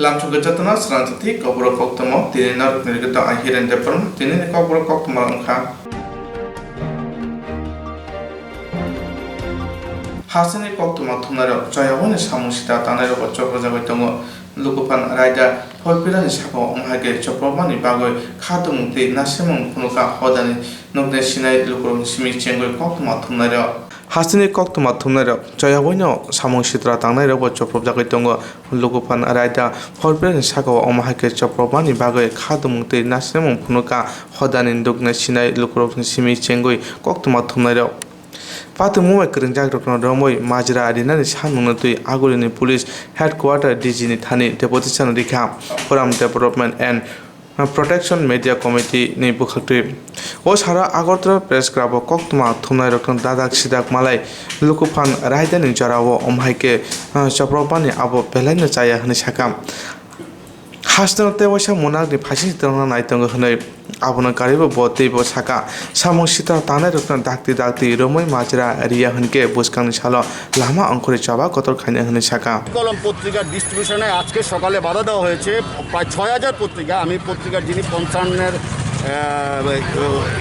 Lamchuga Jatana, Sranti, Kopura Koktamo, Tina, Nirgata, I hear and Deparum, Tina, Kopura Koktamanka. Hasani Koktumatumaro, Jayawin is Hamushita, Tanero, Chokozavitongo, Lukupan Raida, Hopiran is Hako, Omhage, Choprovani, Bago, Katum, the Nasimum Punuka, Hodani, Nogneshinai, Lukum, Smichengo, Koktumatumaro. Hasani Koktumatumaro, Jayawino, Samushitra, Tanero, Choprovzavitongo, Lukupan Raida, Hopiran is Hako, Omhage, Choprovani, Bago, Katum, the Nasimum Punuka, Hodani, Nogneshinai, Lukum, Smichengo, Koktumatumaro. Patu Mumai Krinjak Romoy, Majra Adina, Hanunatui, Agulini Police Headquarter, Dijini Thani, Deposition Rika, Forum Development and Protection Media Committee, Nibukhatri. Oshara Agotra Press Grabo Koktuma, Tuna Rokan Dadak Sidak Malay, Lukupan, Raidan in Jarawo, Omhaike, Chopropani, Abo Pelena Chaya Hanishakam. Hastan Tewasha Monarch, the Pashitan Nightango. Abuna Karibo Bote Bosaka, Samoshita Tana Dakti, Romoy Majra, Ria Hunke, Buskan Shala, Lama Uncle Chava, Kotor Kanya Hunishaka. Column Potriga distribution, Aske Sokale Bada হয়েছে প্রায় 6000 পত্রিকা আমি পত্রিকার যিনি কনসার্নের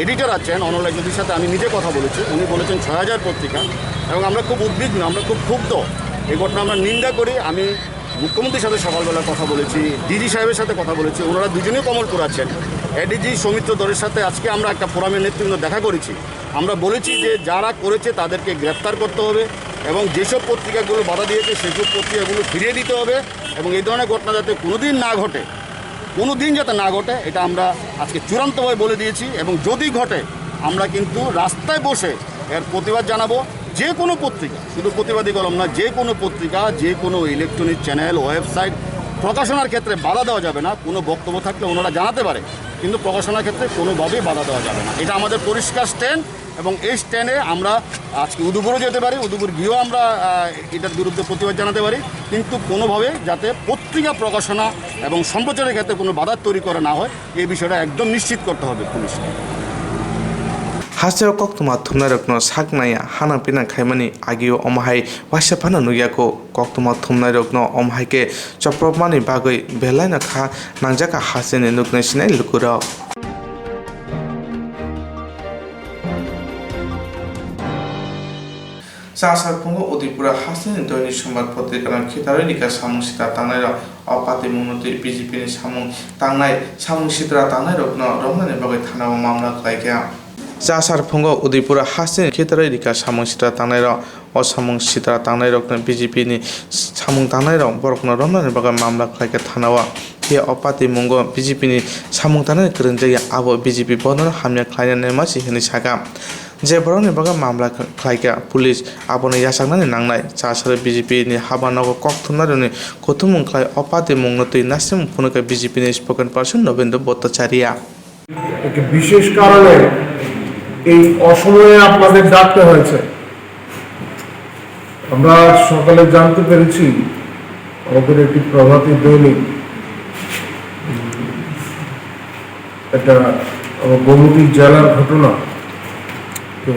editor আছেন online যদির সাথে আমি নিজে কথা বলেছি উনি বলেছেন 6000 পত্রিকা এবং আমরা খুব উদ্বিগ্ন আমরা খুব ক্ষুব্ধ এই ঘটনা আমরা নিন্দা করি আমি মুখ্যমন্ত্রীর সাথে সকালবেলা কথা বলেছি ডিজি সাহেবের সাথে কথা বলেছি ওনারা দুজনেই কমলপুর আছেন এডিজি সৌমিত্র দরের সাথে আজকে আমরা একটা ফোরামের নেতৃত্ব দেখা করেছি আমরা বলেছি যে যারা করেছে তাদেরকে গ্রেফতার করতে হবে এবং যেসব পত্রিকাগুলো বাধা দিয়েছে সেসব পত্রিকাগুলো ফিরিয়ে দিতে হবে এবং এই ধরনের ঘটনা যাতে কোনোদিন যাতে না ঘটে এটা আমরা আজকে চূড়ান্তভাবে বলে দিয়েছি এবং যদি ঘটে আমরা কিন্তু রাস্তায় বসে এর প্রতিবাদ জানাবো যে কোনো পত্রিকা শুধু প্রতিবাদী কলম না যে কোনো পত্রিকা যে কোনো ইলেকট্রনিক চ্যানেল ওয়েবসাইট প্রকাশনার ক্ষেত্রে বাধা দেওয়া যাবে না কোনো বক্তব্য থাকলে ওনারা জানাতে পারে কিন্তু প্রকাশনার ক্ষেত্রে কোনোভাবেই বাধা দেওয়া যাবে না এটা আমাদের পরিষ্কার স্ট্যান্ড এবং এই স্ট্যান্ডে আমরা আজকে উদুপুরও যেতে পারি উদুপুর গিয়েও আমরা এটার বিরুদ্ধে প্রতিবাদ জানাতে পারি কিন্তু কোনোভাবে যাতে পত্রিকা প্রকাশনা এবং সম্প্রচারের ক্ষেত্রে কোনো বাধা তৈরি করা না হয় এই বিষয়টা একদম নিশ্চিত করতে হবে পুলিশকে Haseo Koktuma Tumnarokno Saknaya, Hana Pina Kaimani, Agio Omahai, Washapana Nuyako, Koktuma Tumnarokno, Omhaike, Chopropmani Bagoi, Belana Ka, Nanjaka Hasen and Nuknation Lukura. Sasa Pungo Udipura Hasen and Doni Shumbat Potikan Kitarika Samusita Tanera, Opati Munuti, PGP Samu, Tanai, Samusitra Tanerokno, Roman and Bagitana Mamla like Jasar Pungo Udipura Hasin Kitarika Samusita Tanero or Samung Sitra Tanero PGP Samung Tanero Borokno Roman and Baga Mamla like a Tanawa here Opati Mungo PGP Samung Tanner Kurunja Abo BGP Bono Hamia Client Nemachi Hinisaka Jebron and Baga Mamla like police Abona Yasanan and Nangai Jasar BGP ni Habanogo Koktunaruni Kotumun Klai Opati Mungo to Nasim Punuka BGP spoken person Novendo Botacharia. বিশেষ কারণে এই অসময়ে আপনাদের ডাকতে হয়েছে আমরা সকালে জানতে পেরেছি আমাদের একটি প্রভাতী দৈনিক এটা গোমতী জেলার ঘটনা তো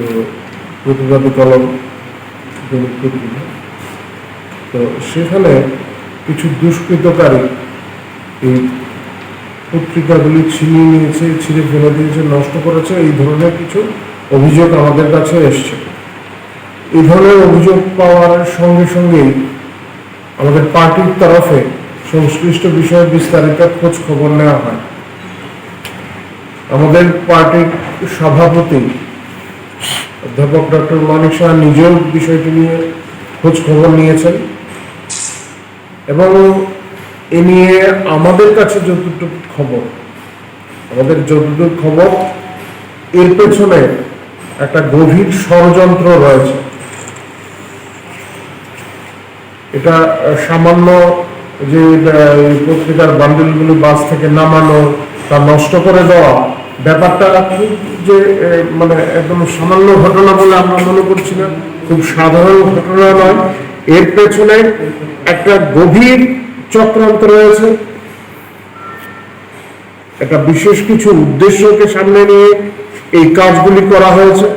প্রতিবাদী কলম তো সেখানে কিছু দুষ্কৃতকারী এই পত্রিকাগুলি ছিনিয়ে নিয়েছে ছিঁড়ে ফেলে দিয়েছে নষ্ট করেছে এই ধরনের কিছু অভিযোগ আমাদের কাছে এসছে এই ধরনের অভিযোগ পাওয়ার সঙ্গে সঙ্গেই আমাদের পার্টির তরফে সংশ্লিষ্ট বিষয়ে বিস্তারিত খোঁজ খবর নেওয়া হয় আমাদের পার্টির সভাপতি অধ্যাপক ডক্টর মানিক শাহ নিজেও বিষয়টি নিয়ে খোঁজ খবর নিয়েছেন এবং এ নিয়ে আমাদের কাছে যতটুকু খবর এর পেছনে একটা গভীর ষড়যন্ত্র রয়েছে এটা সামান্য যে পত্রিকার বান্ডেলগুলো বাস থেকে নামানো তা নষ্ট করে দেওয়া ব্যাপারটা খুব যে মানে একদম সামান্য ঘটনা বলে আমরা মনে করছি না খুব সাধারণ ঘটনা নয় এর পেছনে একটা গভীর চক্রান্ত রয়েছে একটা বিশেষ কিছু উদ্দেশ্যকে সামনে নিয়ে এই কাজগুলি করা হয়েছে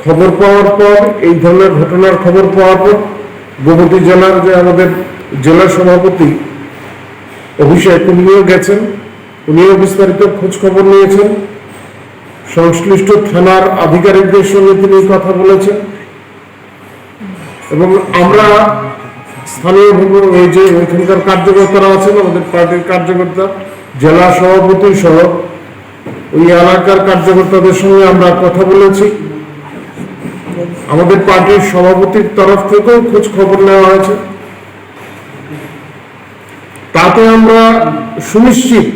খবর পাওয়ার পর এই ধরনের ঘটনার খবর পাওয়ার পর গোমতী জেলার যে আমাদের জেলা সভাপতি অভিষেক উনিও গেছেন, উনিও বিস্তারিত খোঁজ খবর নিয়েছেন, সংশ্লিষ্ট থানার আধিকারিকদের সঙ্গে তিনি কথা বলেছেন এবং আমরা স্থানীয় এই যে ওইখানকার কার্যকর্তারা আছেন, আমাদের পার্টির কার্যকর্তা, জেলা সভাপতি সহ ওই এলাকার কার্যকর্তাদের সঙ্গে আমরা কথা বলেছি। আমাদের পার্টির সভাপতির তরফ থেকেও খোঁজ খবর নেওয়া হয়েছে। তাতে আমরা সুনিশ্চিত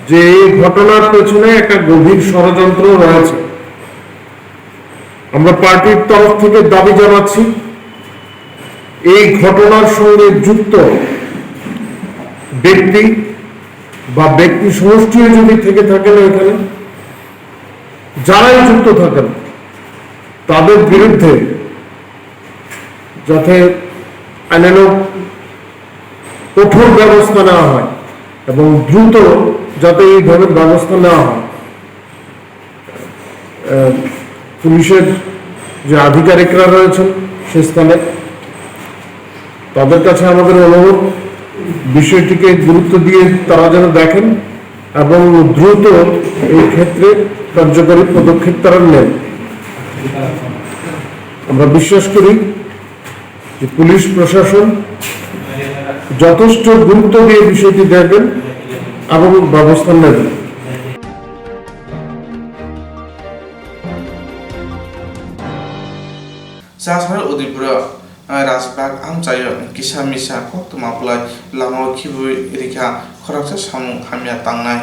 যে এই ঘটনার পেছনে একটা গভীর ষড়যন্ত্র রয়েছে। আমরা পার্টির তরফ থেকে দাবি জানাচ্ছি, এই ঘটনার সঙ্গে যুক্ত ব্যক্তি বা ব্যক্তি সমষ্টিও যদি থেকে থাকেন, এখানে যারাই যুক্ত থাকেন তাদের বিরুদ্ধে যাতে আইনানুগ কঠোর ব্যবস্থা নেওয়া হয় এবং দ্রুত যাতে এই ধরনের ব্যবস্থা নেওয়া হয়। পুলিশের যে আধিকারিকরা রয়েছেন সে স্থানে, তাদের কাছে আমাদের অনুরোধ বিষয়টিকে গুরুত্ব দিয়ে তারা যেন দেখেন এবং দ্রুত এই ক্ষেত্রে কার্যকরী পদক্ষেপ তারা নেন। আমরা বিশ্বাস করি যে পুলিশ প্রশাসন যথেষ্ট গুরুত্ব দিয়ে বিষয়টি দেখবেন এবং ব্যবস্থা নেবেন। Jasar Udipura Rasbag Amchayo Kisa Misa Koktumapulai Lama Kibu Erika Koraksa Samu Hamia Tangnai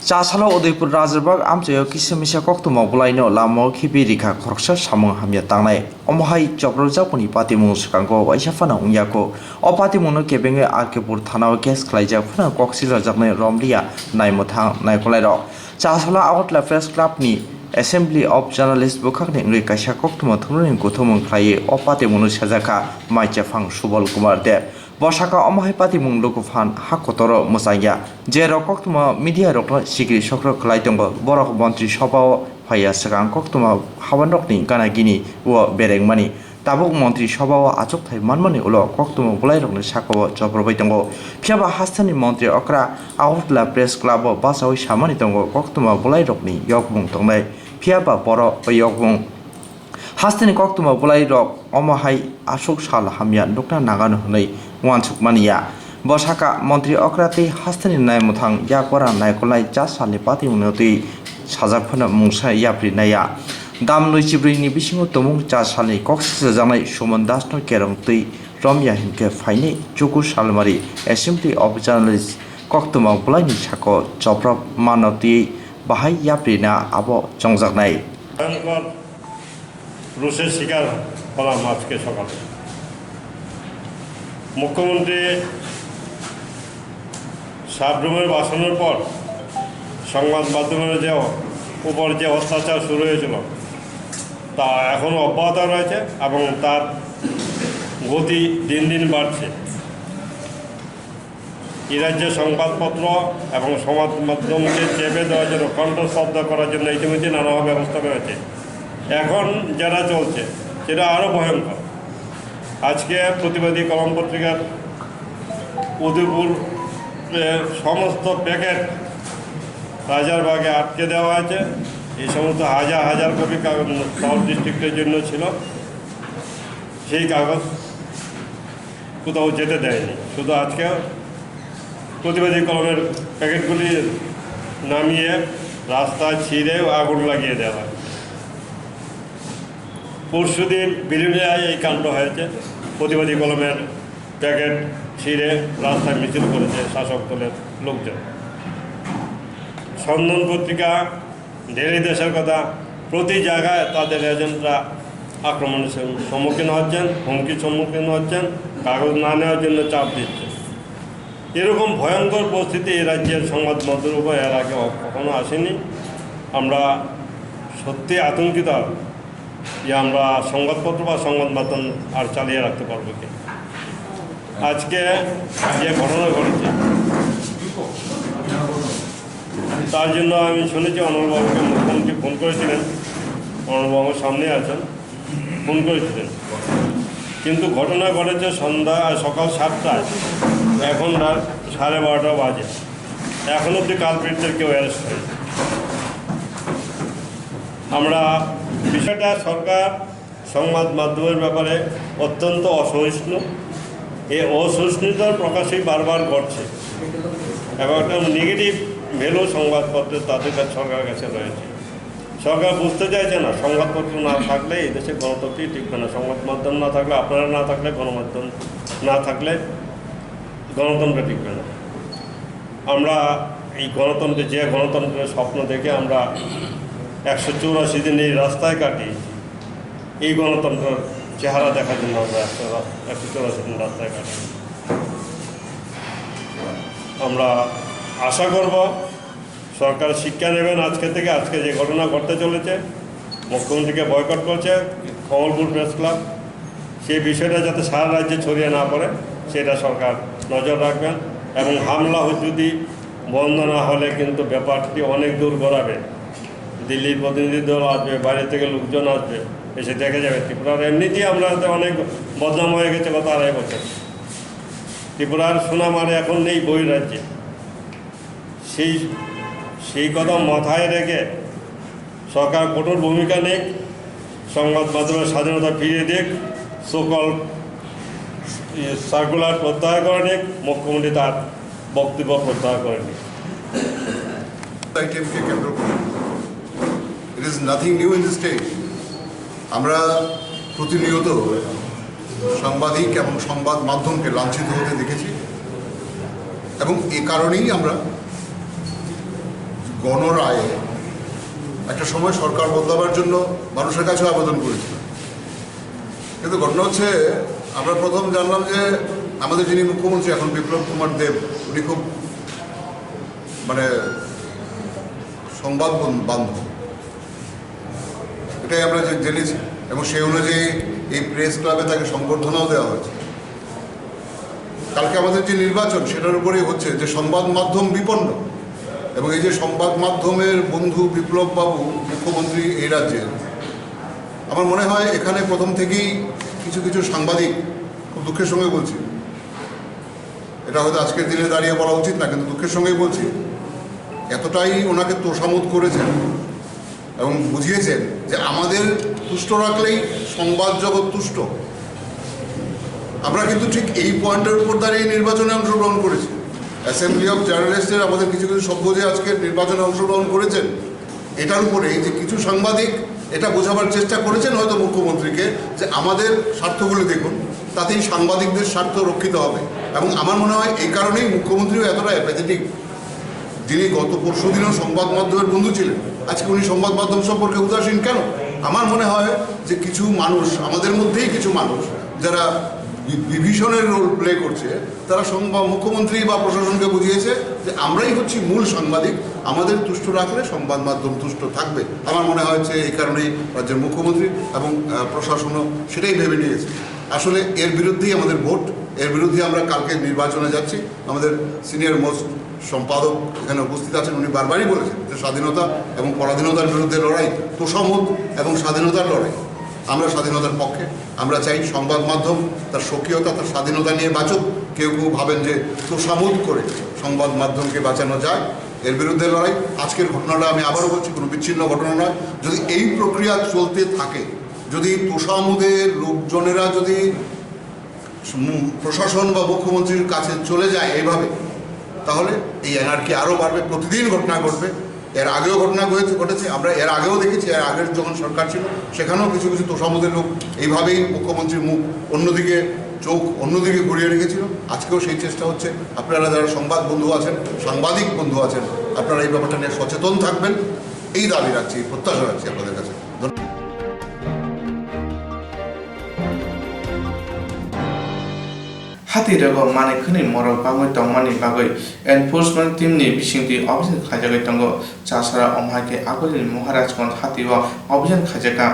Jasala Udaipur Razarbag Amchayo Kisamisa Koktumapulaino Lama Kibi Rika Koraksa Samu Hamia Tangnai Omahai Jobro Japoni Patimu Sukango Waishafana Unyako O Patimuno Kebenge Arkepur Tana Gas Klaija Funa Koksila Japne Romlia Naimotang Naikolero Jasala Outla Press Club Ni Assembly of Journalists Bukakni Rikasha Koktuma Tunin Gutumung Klaye O Patimuno Shazaka Maijafang Subal Kumar De Bosaka Omahai Patimung Lukufan Hakotoro Musaya Jero Koktuma Media Rokla Sigri Shokro Klaitongo Borok Bontri Shopao Haya Sakan Koktuma Hawanokni Ganagini Wo Bereng Mani Tabuk Montri Shopao Achok Thai Manmani Ulo Koktuma Bulairokni Shako Joprobitongo Piaba Hastani Montri Okra Outla Press Club Basawi Shamani Tongo Koktuma Bulairokni Yokmung Tongai Piaba Boro Yokmung Hastani Koktuma Bulairok Omahai Ashok Shal Hamia Nukna Nagano Hunay Wansuk Mania Bosaka Montri Okrati Hastani Naimutang Yakora Naikolai Jasali Pati Unoti Sazakuna Musa Yapri Naya Dam Luchibri Nibishingo Tomung Jasali Cox Zanai Shuman Dasno Kerong Tui Romya Hinke Faine Chuku Shalmari Assembly of Journalists Koktuma Bulani Chako Chopra Manoti Bahai Yaprina Abo Chongzaknai রুশের শিকার হলাম আজকে সকালে। মুখ্যমন্ত্রী সাবরুমের বাসনের পর সংবাদ মাধ্যমের উপর যে অত্যাচার শুরু হয়েছিল তা এখনও অব্যাহত রয়েছে এবং তার গতি দিন দিন বাড়ছে। এই রাজ্যের সংবাদপত্র এবং সংবাদ মাধ্যমকে চেপে দেওয়ার জন্য, কণ্ঠস্তব্ধ করার জন্য ইতিমধ্যে নানা ব্যবস্থা রয়েছে। এখন যারা চলছে সেটা আরও ভয়ঙ্কর। আজকে প্রতিবাদী কলম পত্রিকার উদয়পুর সমস্ত প্যাকেট রাজারবাগে আটকে দেওয়া হয়েছে। এই সমস্ত হাজার হাজার কপি কাগজ সাউথ ডিস্ট্রিক্টের জন্য ছিল, সেই কাগজ কোথাও যেতে দেয়নি। শুধু আজকে প্রতিবাদী কলমের প্যাকেটগুলি নামিয়ে রাস্তায় ছিঁড়ে আগুন লাগিয়ে দেওয়া হয়। পরশুদিন বিরুলিয়ায় এই কাণ্ড হয়েছে। প্রতিবাদী কলমের প্যাকেট ছিঁড়ে রাস্তায় মিছিল করেছে শাসক দলের লোকজন। সন্ধান পত্রিকা ঢেলে দেশের কথা, প্রতি জায়গায় তাদের এজেন্টরা আক্রমণের সম্মুখীন হচ্ছেন, হুমকির সম্মুখীন হচ্ছেন, কাগজ না নেওয়ার জন্য চাপ দিচ্ছে। এরকম ভয়ঙ্কর পরিস্থিতি এই রাজ্যের সংবাদ মাধ্যমের উপর এর আগে কখনো আসেনি। আমরা সত্যি আতঙ্কিত যে আমরা সংবাদপত্র বা সংবাদ মাধ্যম আর চালিয়ে রাখতে পারবো কি। আজকে যে ঘটনা ঘটেছে তার জন্য আমি শুনেছি অনলবাবুকে মুখ্যমন্ত্রী ফোন করেছিলেন, অনলবাবুর সামনে আছেন, ফোন করেছিলেন কিন্তু ঘটনা ঘটেছে সকাল 7টায়, এখন রাত 12:30 বাজে, এখন অব্দি কালপ্রিটদের কেউ অ্যারেস্ট হয়নি। আমরা বিষয়টা সরকার সংবাদ মাধ্যমের ব্যাপারে অত্যন্ত অসহিষ্ণু। এই অসহিষ্ণুতার প্রকাশই বারবার ঘটছে এবং একটা নেগেটিভ ভ্যালু সংবাদপত্রের তাদের কাছে, সরকারের কাছে রয়েছে। সরকার বুঝতে চাইছে না, সংবাদপত্র না থাকলে এই দেশে গণতন্ত্রই টিকবে না। সংবাদ মাধ্যম না থাকলে, আপনারা না থাকলে, গণমাধ্যম না থাকলে গণতন্ত্র টিকবে না। আমরা এই গণতন্ত্রে, যে গণতন্ত্রের স্বপ্ন দেখে আমরা 184 দিন এই রাস্তায় কাটিয়েছি, এই গণতন্ত্রের চেহারা দেখার জন্য আমরা 184 দিন রাস্তায় কাটিয়েছি। আমরা আশা করব সরকার শিক্ষা নেবেন আজকে থেকে। আজকে যে ঘটনা ঘটতে চলেছে, মুখ্যমন্ত্রীকে বয়কট করছে কমলপুর প্রেস ক্লাব, সেই বিষয়টা যাতে সারা রাজ্যে ছড়িয়ে না পড়ে সেটা সরকার নজর রাখবেন। এবং হামলা যদি বন্ধ না হলে কিন্তু ব্যাপারটি অনেক দূর গড়াবে। দিল্লির প্রতিনিধি দল আসবে, বাইরে থেকে লোকজন আসবে, এসে দেখে যাবে ত্রিপুরার এমনিতেই আমরা অনেক বদনাম হয়ে গেছে গত 2.5 বছর। ত্রিপুরার সুনাম এখন নেই বহিরাজ্যে। সেই কথা মাথায় রেখে সরকার কঠোর ভূমিকা নিক, সংবাদ মাধ্যমের স্বাধীনতা ফিরিয়ে দিক, সকল সার্কুলার প্রত্যাহার করে নিক, মুখ্যমন্ত্রী তার বক্তব্য প্রত্যাহার করে নিক। আইটেমকে কেন্দ্র করে it is nothing new in this state. আমরা প্রতিনিয়ত সাংবাদিক এবং সংবাদ মাধ্যমকে লাঞ্ছিত হতে দেখেছি এবং এ কারণেই আমরা গণরায়ে একটা সময় সরকার বদলাবার জন্য মানুষের কাছেও আবেদন করেছিলাম। কিন্তু ঘটনা হচ্ছে, আমরা প্রথম জানলাম যে আমাদের যিনি মুখ্যমন্ত্রী এখন, বিপ্লব কুমার দেব, উনি খুব সংবাদ বান্ধব, এটাই আমরা জেনেছি এবং সেই অনুযায়ী এই প্রেস ক্লাবে তাকে সংবর্ধনাও দেওয়া হয়েছে। কালকে আমাদের যে নির্বাচন, সেটার উপরেই হচ্ছে যে সংবাদ মাধ্যম বিপন্ন, এবং এই যে সংবাদ মাধ্যমের বন্ধু বিপ্লব বাবু মুখ্যমন্ত্রী এই রাজ্যের, আমার মনে হয় এখানে প্রথম থেকেই কিছু কিছু সাংবাদিক, খুব দুঃখের সঙ্গে বলছি, এটা হয়তো আজকের দিনে দাঁড়িয়ে বলা উচিত না, কিন্তু দুঃখের সঙ্গেই বলছি, এতটাই ওনাকে তোষামোদ করেছেন এবং বুঝিয়েছেন যে আমাদের তুষ্ট রাখলেই সংবাদ জগৎ তুষ্ট। আমরা কিন্তু ঠিক এই পয়েন্টের উপর দাঁড়িয়ে নির্বাচনে অংশগ্রহণ করেছি। অ্যাসেম্বলি অফ জার্নালিস্টের আমাদের কিছু কিছু সভ্য যে আজকে নির্বাচনে অংশগ্রহণ করেছেন, এটার উপরে যে কিছু সাংবাদিক এটা বোঝাবার চেষ্টা করেছেন হয়তো মুখ্যমন্ত্রীকে, যে আমাদের স্বার্থগুলো দেখুন, তাতেই সাংবাদিকদের স্বার্থ রক্ষিত হবে। এবং আমার মনে হয় এই কারণেই মুখ্যমন্ত্রীও এতটা অ্যাপাথেটিক। যিনি গত পরশুদিনও সংবাদ মাধ্যমের বন্ধু ছিলেন, আজকে উনি সংবাদ মাধ্যম সম্পর্কে উদাসীন কেন? আমার মনে হয় যে কিছু মানুষ, আমাদের মধ্যেই কিছু মানুষ যারা বিভীষণের রোল প্লে করছে, তারা মুখ্যমন্ত্রী বা প্রশাসনকে বুঝিয়েছে যে আমরাই হচ্ছি মূল সাংবাদিক, আমাদের তুষ্ট রাখলে সংবাদ মাধ্যম তুষ্ট থাকবে। আমার মনে হয়েছে এই কারণেই রাজ্যের মুখ্যমন্ত্রী এবং প্রশাসনও সেটাই ভেবে নিয়েছে। আসলে এর বিরুদ্ধেই আমাদের ভোট, এর বিরুদ্ধে আমরা কালকে নির্বাচনে যাচ্ছি। আমাদের সিনিয়র মোস্ট সম্পাদক এখানে উপস্থিত আছেন, উনি বারবারই বলেছেন যে স্বাধীনতা এবং পরাধীনতার বিরুদ্ধে লড়াই, তোষামোদ এবং স্বাধীনতার লড়াই। আমরা স্বাধীনতার পক্ষে। আমরা চাই সংবাদ মাধ্যম তার স্বকীয়তা, তার স্বাধীনতা নিয়ে বাঁচুক। কেউ কেউ ভাবেন যে তোষামোদ করে সংবাদ মাধ্যমকে বাঁচানো যায়, এর বিরুদ্ধে লড়াই। আজকের ঘটনাটা আমি আবারও বলছি, কোনো বিচ্ছিন্ন ঘটনা নয়। যদি এই প্রক্রিয়া চলতে থাকে, যদি তোষামোদের লোকজনেরা যদি প্রশাসন বা মুখ্যমন্ত্রীর কাছে চলে যায় এইভাবে, তাহলে এই এনআরকি আরও বাড়বে। প্রতিদিন ঘটনা ঘটবে। এর আগেও ঘটনা ঘটেছে, আমরা এর আগেও দেখেছি। এর আগের যখন সরকার ছিল সেখানেও কিছু কিছু তোষামোদের লোক এইভাবেই মুখ্যমন্ত্রীর মুখ অন্যদিকে, চোখ অন্যদিকে ঘুরিয়ে রেখেছিল। আজকেও সেই চেষ্টা হচ্ছে। আপনারা যারা সংবাদ বন্ধু আছেন, সাংবাদিক বন্ধু আছেন, আপনারা এই ব্যাপারটা নিয়ে সচেতন থাকবেন, এই দাবি রাখছি, প্রত্যাশা রাখছি আপনাদের কাছে। হাতিরাগো মানে খনি মরক বাগৈ তংমানি বাগৈ এনফোর্সমেন্ট টিमनि बिसिंथि अभियान खाजागै दंगो चासारा अमहाके आगोलनि महाराजगंज हातिआव अभियान खाजागा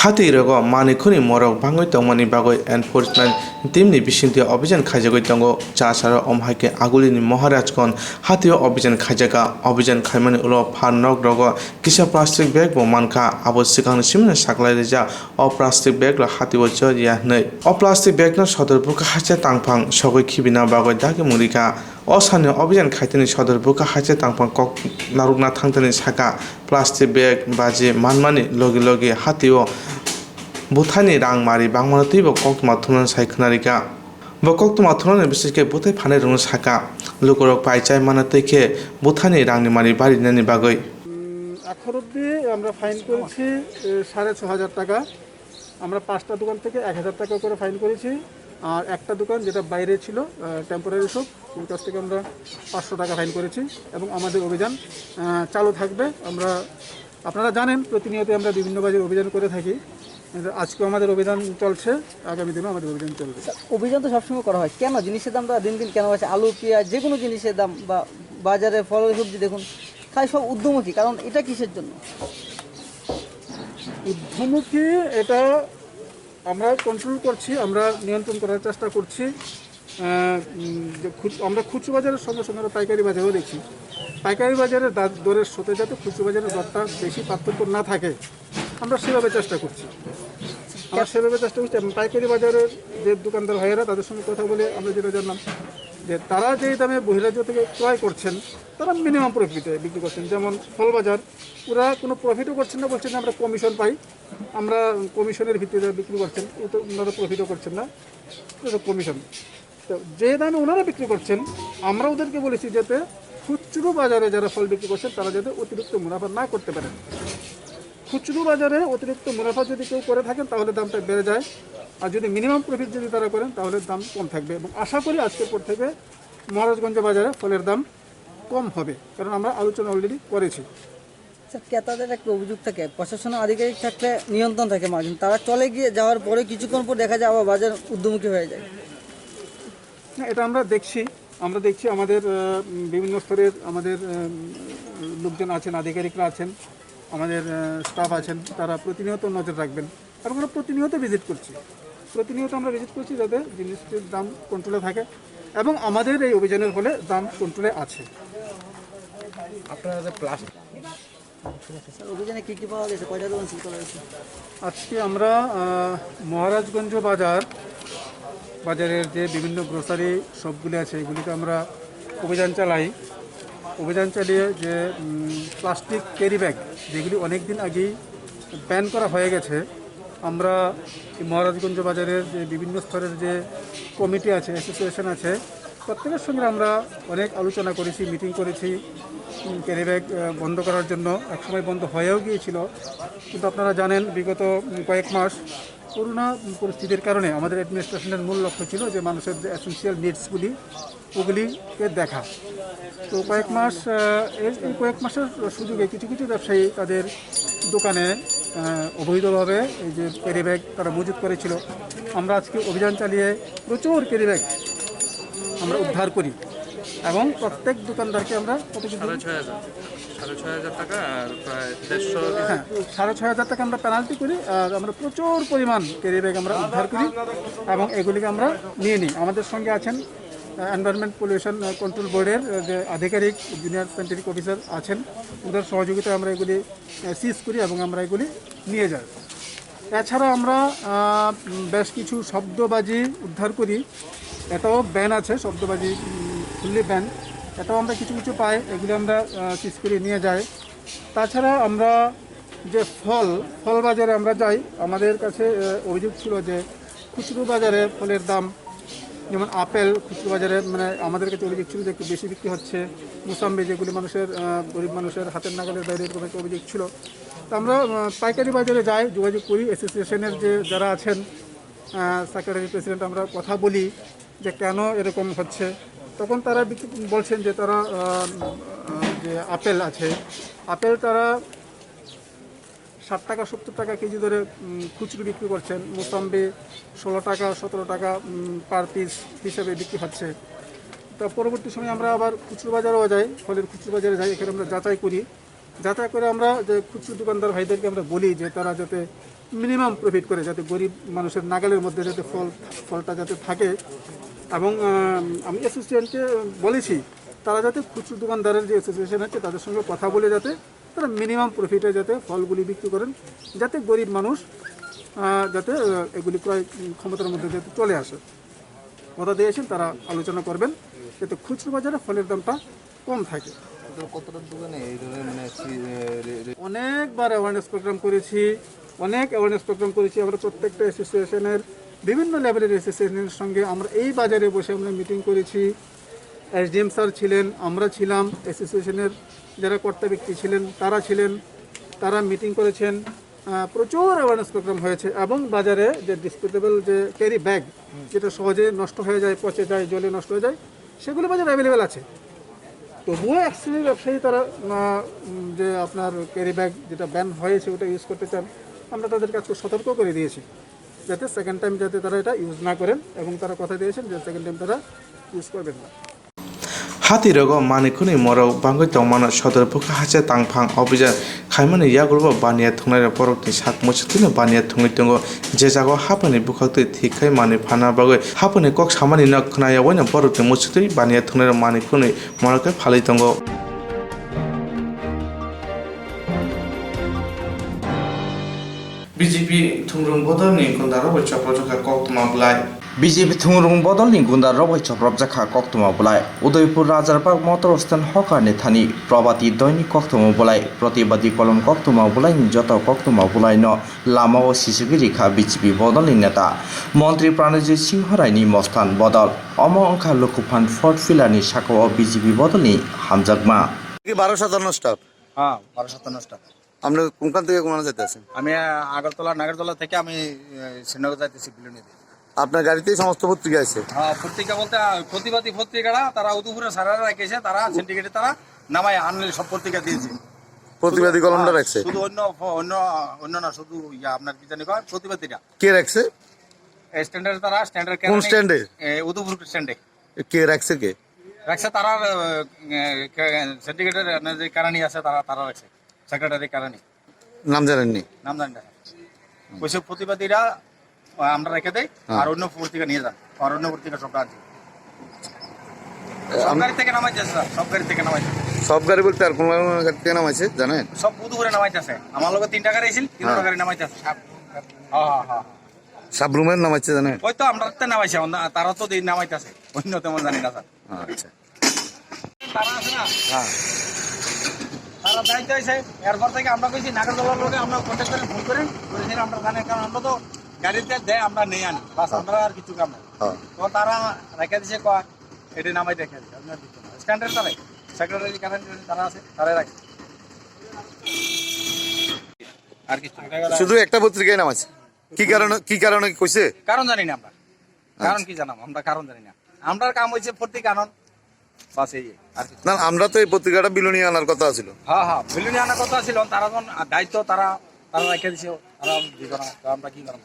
হাতি রগ মানিখুনি মরক ভাঙই তংমানি বাগৈ এনফোর্সমেন্ট টিমনি বিসিন্তি অভিযান খাইজাগৈ তঙ্গো চাসার অমহাইকে আগুলিনি মহারাজগণ হাতিও অভিযান খাইজাगा অভিযান খাইমানি উলো ফানক রগ কিসা প্লাস্টিক ব্যাগ বো মানকা আবো সিগাंनि सिमने साकलाय रेजा अ प्लास्टिक बैग ल हातिओ जरिया नै अ प्लास्टिक बैग न सदरपुका हाचे तांफां सगै खिबिना बागै दागे मुरिका असान्य अभियान खाइतनि सदरपुका हाचे तांफां कक नारुकना थांतनि साका प्लास्टिक बैग बाजे मानमानि लगे लगे हातिओ बुथानि रां मारि बांमानो तैबो कक्तमा थुनन साइखनारिका बकक्तमा थुनन बिसके बुथाइ फाने रंग साका लुकरक पाइचाय माना तैखे बुथानि रांनि मारि बारिनानि बागै এখন অবধি আমরা ফাইন করেছি 6,500 টাকা। আমরা 5টা দোকান থেকে 1,000 টাকা করে ফাইন করেছি, আর একটা দোকান যেটা বাইরে ছিল টেম্পোরারি শপ, ওর কাছ থেকে আমরা 500 টাকা ফাইন করেছি এবং আমাদের অভিযান চালু থাকবে। আপনারা জানেন প্রতিনিয়ত আমরা বিভিন্ন বাজারে অভিযান করে থাকি, আজকেও আমাদের অভিযান চলছে, আগামী দিনেও আমাদের অভিযান চলবে। অভিযান তো সবসময় করা হয়, কেন জিনিসের দামটা দিন দিন কেন আছে? আলু পেঁয়াজ যে কোনো জিনিসের দাম বা বাজারে ফল সবজি দেখুন খাই সব ঊর্ধ্বমুখী, কারণ এটা কিসের জন্য ঊর্ধ্বমুখী? এটা আমরা কন্ট্রোল করছি, আমরা নিয়ন্ত্রণ করার চেষ্টা করছি। আমরা খুচরো বাজারের সঙ্গে সঙ্গে পাইকারি বাজারেও দেখছি, পাইকারি বাজারের দরের সাথে যাতে খুচরো বাজারের দরটা বেশি পার্থক্য না থাকে আমরা সেভাবে চেষ্টা করছি। এবং পাইকারি বাজারের যে দোকানদার ভাইয়েরা তাদের সঙ্গে কথা বলে আমরা যেটা জানলাম যে তারা যেই দামে বহিরাজ্য থেকে ক্রয় করছেন তারা মিনিমাম প্রফিটে বিক্রি করছেন। যেমন ফলবাজার, ওরা কোনো প্রফিটও করছেন না, বলছেন আমরা কমিশন পাই, আমরা কমিশনের ভিত্তিতে বিক্রি করছেন, ওনারা প্রফিটও করছেন না, কমিশন। তো যে দামে ওনারা বিক্রি করছেন আমরা ওদেরকে বলেছি যাতে খুচরো বাজারে যারা ফল বিক্রি করছেন তারা যাতে অতিরিক্ত মুনাফা না করতে পারেন। খুচরো বাজারে অতিরিক্ত মুনাফা যদি কেউ করে থাকেন তাহলে দামটা বেড়ে যায়, আর যদি মিনিমাম প্রফিট যদি তারা করেন তাহলে দাম কম থাকবে। এবং আশা করি আজকের পর থেকে মহারাজগঞ্জ বাজারে ফলের দাম কম হবে, কারণ আমরা আলোচনা অলরেডি করেছি। ক্রেতাদের একটা অভিযোগ থাকে, প্রশাসনের আধিকারিক থাকলে নিয়ন্ত্রণ থাকে মার্জিন, তারা চলে গিয়ে যাওয়ার পরে কিছুক্ষণ পর দেখা যায় আবার বাজার ঊর্ধ্বমুখী হয়ে যায়। না, এটা আমরা দেখছি আমাদের বিভিন্ন স্তরের আমাদের লোকজন আছেন, আধিকারিকরা আছেন, আমাদের স্টাফ আছেন, তারা প্রতিনিয়ত নজর রাখবেন এবং আমরা প্রতিনিয়ত আমরা ভিজিট করছি যাতে জিনিসটির দাম কন্ট্রোলে থাকে এবং আমাদের এই অভিযানের ফলে দাম কন্ট্রোলে আছে। অভিযানে কী কী পাওয়া গেছে, কয়টা দোকান সিল করা হয়েছে? আজকে আমরা মহারাজগঞ্জ বাজারের যে বিভিন্ন গ্রোসারি শপগুলি আছে এগুলিতে আমরা অভিযান চালিয়ে যে প্লাস্টিক ক্যারি ব্যাগ যেগুলি অনেক দিন আগেই ব্যান করা হয়ে গেছে, আমরা মহারাজগঞ্জ বাজারের যে বিভিন্ন স্তরের যে কমিটি আছে, অ্যাসোসিয়েশন আছে, প্রত্যেকের সঙ্গে আমরা অনেক আলোচনা করেছি, মিটিং করেছি ক্যারি ব্যাগ বন্ধ করার জন্য। একসময় বন্ধ হয়েও গিয়েছিল, কিন্তু আপনারা জানেন বিগত কয়েক মাস করোনা পরিস্থিতির কারণে আমাদের অ্যাডমিনিস্ট্রেশনের মূল লক্ষ্য ছিল যে মানুষের যে এসেন্সিয়াল নিডসগুলি ওগুলিকে দেখা। তো এই কয়েক মাসের সুযোগে কিছু ব্যবসায়ী তাদের দোকানে অবৈধভাবে এই যে ক্যারি ব্যাগ তারা মজুত করেছিল। আমরা আজকে অভিযান চালিয়ে প্রচুর ক্যারি ব্যাগ আমরা উদ্ধার করি এবং প্রত্যেক দোকানদারকে আমরা 6,500 টাকা আর প্রায় 6,500 টাকা আমরা পেনাল্টি করি, আর আমরা প্রচুর পরিমাণ ক্যারি ব্যাগ আমরা উদ্ধার করি এবং এগুলিকে আমরা নিয়ে নিই। আমাদের সঙ্গে আছেন এনভায়রনমেন্ট পলিউশন কন্ট্রোল বোর্ডের যে আধিকারিক, জুনিয়র সায়েন্টিফিক অফিসার আছেন, ওদের সহযোগিতায় আমরা এগুলি সিজ করি এবং আমরা এগুলি নিয়ে যাই। এছাড়া আমরা বেশ কিছু শব্দবাজি উদ্ধার করি, এটাও ব্যান আছে, শব্দবাজি ফুললি ব্যান, এটাও আমরা কিছু পাই, এগুলি আমরা সিজ করে নিয়ে যাই। তাছাড়া আমরা যে ফল বাজারে আমরা যাই, আমাদের কাছে অভিযোগ ছিল যে খুচরো বাজারে ফলের দাম, যেমন আপেল খুচরো বাজারে মানে আমাদের কাছে অভিযোগ ছিল যে একটু বেশি বিক্রি হচ্ছে, মুসাম্বি যেগুলি গরিব মানুষের হাতের নাগালের বাইরে এরকম একটা অভিযোগ ছিল। তো আমরা পাইকারি বাজারে যাই, যোগাযোগ করি, অ্যাসোসিয়েশনের যে যারা আছেন সেক্রেটারি প্রেসিডেন্ট, আমরা কথা বলি যে কেন এরকম হচ্ছে। তখন তারা বলছেন যে তারা যে আপেল আছে, আপেল তারা 60 টাকা 70 টাকা কেজি ধরে খুচরো বিক্রি করছেন, মোসাম্বি 16 টাকা 17 টাকা পার পিস হিসেবে বিক্রি হচ্ছে। তা পরবর্তী সময় আমরা আবার খুচরো বাজারেও যাই, ফলের খুচরো বাজারে যাই, এখানে আমরা যাচাই করে আমরা যে খুচরো দোকানদার ভাইদেরকে আমরা বলি যে তারা যাতে মিনিমাম প্রফিট করে, যাতে গরিব মানুষের নাগালের মধ্যে যাতে ফলটা যাতে থাকে। এবং আমি অ্যাসোসিয়েশনকে বলেছি তারা যাতে খুচরো দোকানদারের যে অ্যাসোসিয়েশন আছে তাদের সঙ্গে কথা বলে যাতে তারা মিনিমাম প্রফিটে যাতে ফলগুলি বিক্রি করেন, যাতে গরিব মানুষ যাতে এগুলি ক্রয় ক্ষমতার মধ্যে যাতে চলে আসে। কথা দিয়েছেন তারা আলোচনা করবেন যাতে খুচরো বাজারে ফলের দামটা কম থাকে। অনেকবার অ্যাওয়ারনেস প্রোগ্রাম করেছি, আমরা প্রত্যেকটা অ্যাসোসিয়েশনের বিভিন্ন লেভেলের অ্যাসোসিয়েশনের সঙ্গে আমরা এই বাজারে বসে আমরা মিটিং করেছি। এসডিএম স্যার ছিলেন, আমরা ছিলাম, অ্যাসোসিয়েশনের যারা কর্তা ব্যক্তি ছিলেন তারা ছিলেন, তারা মিটিং করেছেন, প্রচুর অ্যাওয়ারনেস প্রোগ্রাম হয়েছে। এবং বাজারে যে ডিসপোজেবল যে ক্যারি ব্যাগ যেটা সহজে নষ্ট হয়ে যায়, পচে যায়, জলে নষ্ট হয়ে যায়, সেগুলো বাজারে অ্যাভেলেবেল আছে। তবুও এক শ্রেণীর ব্যবসায়ী তারা যে আপনার ক্যারি ব্যাগ যেটা ব্যান হয়েছে ওটা ইউজ করতে চান, আমরা তাদেরকে আজকে সতর্ক করে দিয়েছি যাতে সেকেন্ড টাইম যাতে তারা এটা ইউজ না করেন, এবং তারা কথা দিয়েছেন যে সেকেন্ড টাইম তারা ইউজ করবেন না। হাতিরগ মানিকুনি মরক বাঙ্গৈ তংমানো সদর বুকা হাসে তাংফাং অভিযান খাইমানি ইয়াগুরব বানিয়া থুংনাय বরকनि সাক মুসুতিनो बानिया थुङै दङ जे जागाव हाफोनि बुखाक्तै थिखाय मानि फाना बागै हाफोनि कक सामानि न खनायावैनो बरकनि मुसुति बानिया थुङै मानिकुनि मरकै फालै दङ। বিজেপি থুংরুং বদলনি গুন্দারব চক্রজকা কক্তমা ব্লাই বিজেপি থুংরুং বদলনি গুন্দার রবাই চপ্রব জাখা কক্তমা বলাই উদয়পুর রাজারবাগ মটর স্ট্যান্ড হকারনি থানি প্রবাতি দৈনিক কক্তমা বলাই প্রতিবাদী কলম কক্তমা বলাইনি যত কক্তমা বলাই ন লামা ও শিশুগিরিখা বিজেপি বদলনি নেতা মন্ত্রী প্রাণজিৎ সিংহ রায়নি মস্তান বদল অম অংখা লুকুফান ফোর্ট ফিলারনি শাখাও বিজেপি বদলনি হামজাগমা। 1257 স্টাফ। হ্যাঁ 1257 স্টাফ। আপনি কোনখান থেকে কোন যেতে আছেন? আমি নাগরতলা থেকে আমি শ্রীনগর যাইতেছি বিলুনিতে। আপনার গাড়িতেই সমস্ত পত্রিকা আছে? হ্যাঁ, পত্রিকা বলতে প্রতিবাদী পত্রিকাটা তারা উদয়পুরে সারারা রেখেছে, তারা সিন্ডিকেটে তারা নামায় আনলে সব পত্রিকা দিয়েছে। প্রতিবাদী কলমটা রাখছে? শুধু অন্য না, শুধু আপনার কি জানি কয় প্রতিবাদীরা। কে রাখছে? স্ট্যান্ডার্ড তারা স্ট্যান্ডার্ড কোন স্ট্যান্ডে? উদয়পুর স্ট্যান্ডে। কে রাখছে? কে রাখছে? তারা সিন্ডিকেটের যে কারণী আছে তারা রাখছে, সেক্রেটারি কারণী। নাম জানেননি? নাম জানি না। ওইসব প্রতিবাদীরা আমরা রেখে দেই, আর অন্য পত্রিকা নিয়ে যান, আর অন্য পত্রিকা সব আছে। সব গাড়ি থেকে নামাইছে স্যার, সব গাড়ি থেকে নামাইছে। সব গাড়ি বলতে আর কোন গাড়ি থেকে নামাইছে জানেন? সব উদয়পুরে নামাইতেছে। আমার লগে 3টা গাড়ি ছিল, 3টা গাড়ি নামাইতেছে। হ্যাঁ সাবরুমের নামাইছে জানেন? ওই তো আমরা তো নামাইছে, তারা তো নামাইতেছে, অন্য তেমন জানি না স্যার। আচ্ছা, তারা আছে না, তারা দায়িত্ব আছে। এরপর থেকে আমরা কইছি নাগরদোলার লোকে আমরা কন্ট্যাক্ট করে ফোন করি, আমরা জানি, কারণ আমরা তো গাড়িতে দেয়, আমরা নেই আনি, বাস আমরা আর কিছু কাম নাই। তো তারা রেখে দিছে, কয় এটি নামাই রেখে দিচ্ছে। আপনার স্ট্যান্ডার্ড তারাই, সেক্রেটারি কারেন্ট তারা আছে, তারাই রাখে। আর কিছু শুধু একটা পত্রিকায় নামাইছে? কি কারণে কইছে? কারণ জানি না আমরা, কারণ কি জানাম আমরা, কারণ জানি না। আমরা কাম হয়েছে পত্রিকা আনন্দ বাস, এই আর কি না। আমরা তো এই পত্রিকাটা বিলুনি আনার কথা ছিল। হ্যাঁ বিলুনি আনার কথা ছিল, তারা যখন দায়িত্ব তারা রেখে দিছে, তারা দিব না, আমরা কি করব?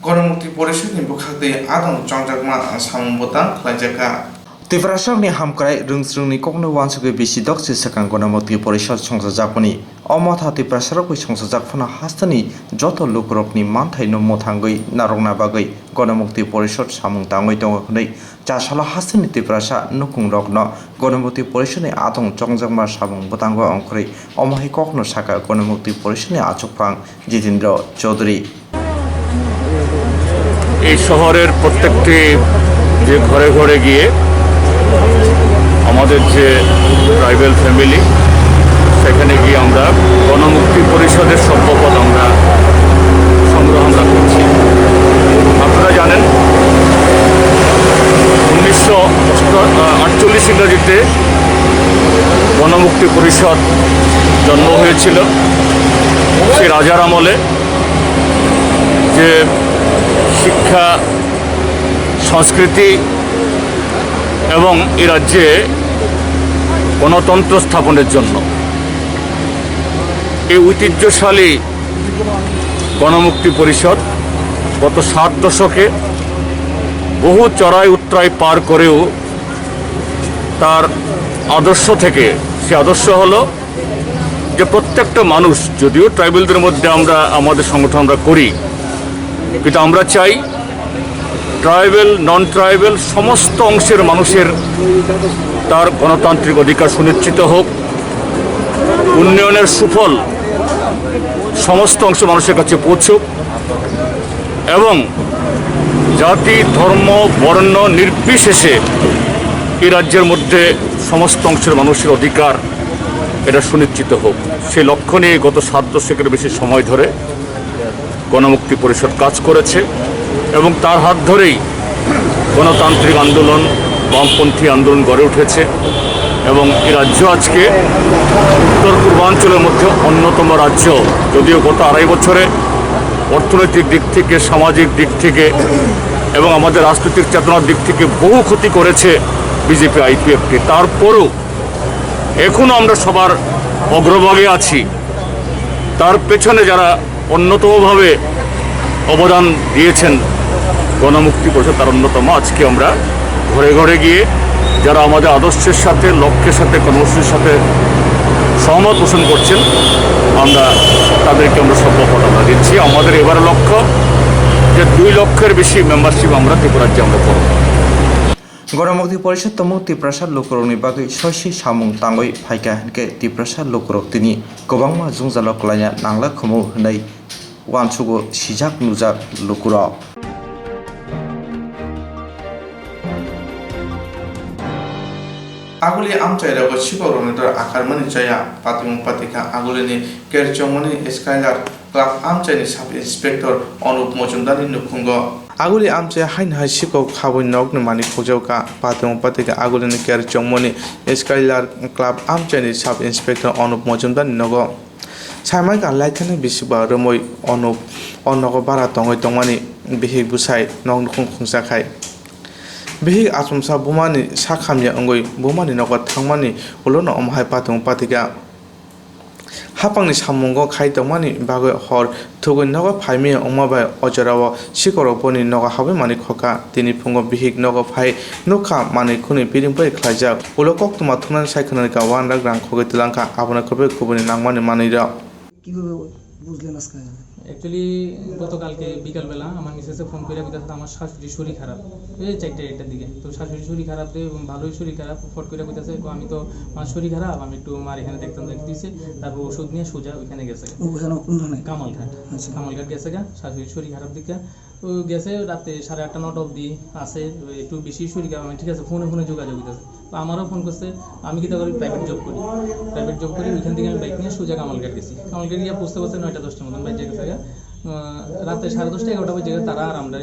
গণমুক্তি পরিষদनि बुखाक्दै आदं चंजाकमा सामबोतां खलायजाखा त्रिपुरानि हामक्राय रोंस्रोंनि कखनो वानसुगै बेसि दक्सि साकां गणमुक्ति परिषद संसाजाकनि अमथा त्रिपुरासारकै संसाजाकफोना हास्तनि जत लोकरकनि मानथाय नमो थांगै नारंना बागै गणमुक्ति परिषद सामुं दाङै दङखनै चासाला हास्तनि त्रिपुरासा नुकुं रकन गणमुक्ति परिषदनि आदं चंजाकमा सामुं बोतांगो अंख्रै अमहाय कखनो साका गणमुक्ति परिषदनि आचकफ्रां जितेन्द्र चौधरी। এই শহরের প্রত্যেকটি যে ঘরে ঘরে গিয়ে আমাদের যে ট্রাইবাল ফ্যামিলি, সেখানে গিয়ে আমরা গণমুক্তি পরিষদের সভ্যপদ আমরা সংগ্রহ করছি। আপনারা জানেন 1948 ইংরেজিতে গণমুক্তি পরিষদ জন্ম হয়েছিল। সেই রাজার আমলে যে শিক্ষা, সংস্কৃতি এবং এই রাজ্যে গণতন্ত্র স্থাপনের জন্য এই ঐতিহ্যশালী গণমুক্তি পরিষদ গত 7 দশকে বহু চড়াই উৎরাই পার করেও তার আদর্শ থেকে সে আদর্শ হলো যে প্রত্যেকটা মানুষ, যদিও ট্রাইবেলদের মধ্যে আমরা আমাদের সংগঠন আমরা করি, কিন্তু আমরা চাই ট্রাইবেল নন ট্রাইবেল সমস্ত অংশের মানুষের তার গণতান্ত্রিক অধিকার সুনিশ্চিত হোক, উন্নয়নের সুফল সমস্ত অংশ মানুষের কাছে পৌঁছুক এবং জাতি ধর্ম বর্ণ নির্বিশেষে এই রাজ্যের মধ্যে সমস্ত অংশের মানুষের অধিকার এটা সুনিশ্চিত হোক। সেই লক্ষ্য নিয়ে গত 7 দশকের বেশি সময় ধরে গণমুক্তি পরিষদ কাজ করেছে এবং তার হাত ধরেই গণতান্ত্রিক আন্দোলন, বামপন্থী আন্দোলন গড়ে উঠেছে এবং এই রাজ্য আজকে উত্তর পূর্বাঞ্চলের মধ্যে অন্যতম রাজ্য। যদিও গত 2.5 বছরে অর্থনৈতিক দিক থেকে, সামাজিক দিক থেকে এবং আমাদের রাজনৈতিক চেতনার দিক থেকে বহু ক্ষতি করেছে বিজেপি আইপিএফটি, তারপরও এখনও আমরা সবার অগ্রভাগে আছি। তার পেছনে যারা অন্যতমভাবে অবদান দিয়েছেন গণমুক্তি পরিষদ তার অন্যতম। আজকে আমরা ঘরে ঘরে গিয়ে যারা আমাদের আদর্শের সাথে, লক্ষ্যের সাথে, কর্মসূচির সাথে সহমত পোষণ করছেন, আমরা তাদেরকে আমরা সফলতা দিচ্ছি। আমাদের এবার লক্ষ্য যে 2 লক্ষের বেশি মেম্বারশিপ আমরা ত্রিপুরাজ্যে আমরা করব। গণমুক্তি পরিষদ তমুক ত্রিপ্রাসা লোকরनि बागै सयसि सामुं तांगै फायका हिनके त्रिप्रासा लोकरक तिनि गोबांमा जुंजाल कलायना नांला खोमौ होनाय वानसुगो सिजाक नुजाक लोकरक Aguli amcairago chikoronitor akarmani chaya patimung patika agulini kerchongmani skylar club amchaini sub inspector Anup Mojumdar nukungo aguli amchaya hain hai sikok khaboi nokni mani khojauka patimung patika agulini kerchongmani skylar club amchaini sub inspector Anup Mojumdar nogo saimai ka laithani bisiba romoi Anup onnogo bara tongoi tongmani bihi busai nong khungsakhai bihi asumsa bumani sakhamya angoi bumani nogo thangmani ulono omhai patung patika hapangni samungo khai tongmani bagoi hor thugoi nogo phaimi omabai ojarawo sikoroponi nogo habe mani khoka tini phungo bihi nogo phai nokha mani khuni pirimpai khlaijak ulokok tuma thunan saikhanani ka 1 lakh rang khogoi tilangka abona korbe kubuni nangmani manira কিভাবে বুঝলেন আজকে? Actually গতকালকে বিকালবেলা আমার মিসেসে phone করে বলতেছে আমার শাশুড়ির শরীর খারাপ, এই 4টার দিকে। তো শাশুড়ির শরীর খারাপ, ভালোই শরীর খারাপ, ফট করে বলতেছে আমি তো আমার শরীর খারাপ, আমি একটু মার এখানে দেখতাম দিয়েছে। তারপর ওষুধ নিয়ে সোজা ওইখানে গেছে কামালঘাট। কামালঘাট গেছে গা, শাশুড়ির শরীর খারাপ দিকে তো গেছে। রাতে 8:30 9টা অবধি আছে, একটু বেশি শরীর খারাপ। ঠিক আছে, ফোনে যোগাযোগ হইতেছে। তো আমারও ফোন করছে, আমি কি করি প্রাইভেট জব করি। ওইখান থেকে আমি বাইক নিয়ে সোজা কামালঘাট গেছি। কামালঘাট গিয়ে পৌঁছতে 9টা 10টার মতন বাইক গেছে। রাতে 10:30 11টা বাজে তারা আর আমরা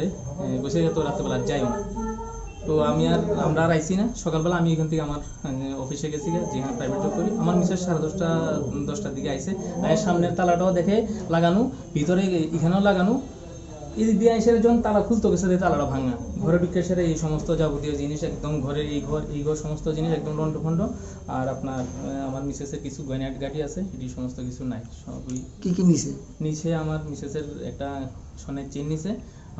বসে তো রাত্রেবেলা যাই না। তো আমরা আর আইসি না। সকালবেলা আমি এখান থেকে আমার অফিসে গেছি, যেখানে প্রাইভেট জব করি। আমার মিসেস 10:30 10টার দিকে আইসে। সামনের তালাটাও দেখে লাগানো, ভিতরে এখানেও লাগানো। এদিক দিয়ে এসে যখন তালা খুলতে গেছে, তালাটা ভাঙা। ঘরে ঢুকে এসে এই সমস্ত যাবতীয় জিনিস একদম ঘরের এই ঘর সমস্ত জিনিস একদম লন্ডভন্ড। আর আপনার আমার মিসেসের কিছু গয়নাগাটি আছে, এটি সমস্ত কিছু নাই। সবই কি নিচে আমার মিসেসের একটা স্বর্ণের চেন নিছে,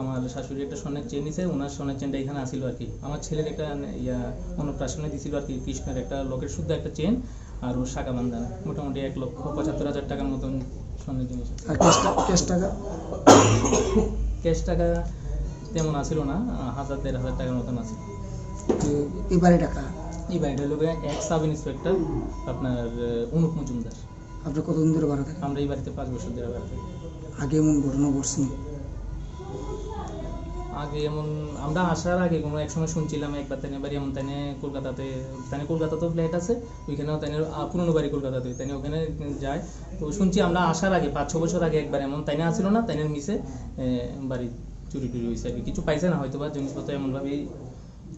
আমার শাশুড়ি একটা স্বর্ণের চেন নিছে। ওনার স্বর্ণের চেনটা এখানে আসিল আর কি। আমার ছেলের একটা অন্নপ্রাশনে দিছিল আর কি, কৃষ্ণের একটা লোকের শুদ্ধ একটা চেন আর ওর শাখা বান্ধানা। মোটামুটি 1,75,000 টাকার মতন স্বর্ণের জিনিস। ক্যাশ টাকা তেমন আসিল না, 1,000-1,500 টাকার মতন আসিল। এই বাড়িটা লোক এক সাব ইন্সপেক্টর আপনার অনুপ মজুমদার। আপনার কতদিন ধরে ভাড়া থাকেন? আমরা এই বাড়িতে 5 বছর ধরে ভাড়া থাকি। আগে এমন ঘটনা ঘটছে? আগে এমন আমরা আসার আগে কোনো এক সময় শুনছিলাম একবার তাই বাড়ি এমন তাই কলকাতাতেও ফ্ল্যাট আছে, ওইখানেও তাই পুরনো বাড়ি কলকাতাতে, তাই ওখানে যায়। তো শুনছি আমরা আসার আগে 5-6 বছর আগে একবার এমন তাই আসিল না, তাই মিশে বাড়ি চুরি হয়েছে আর কি। কিছু পাইছে না হয়তো বা, জিনিসপত্র এমনভাবেই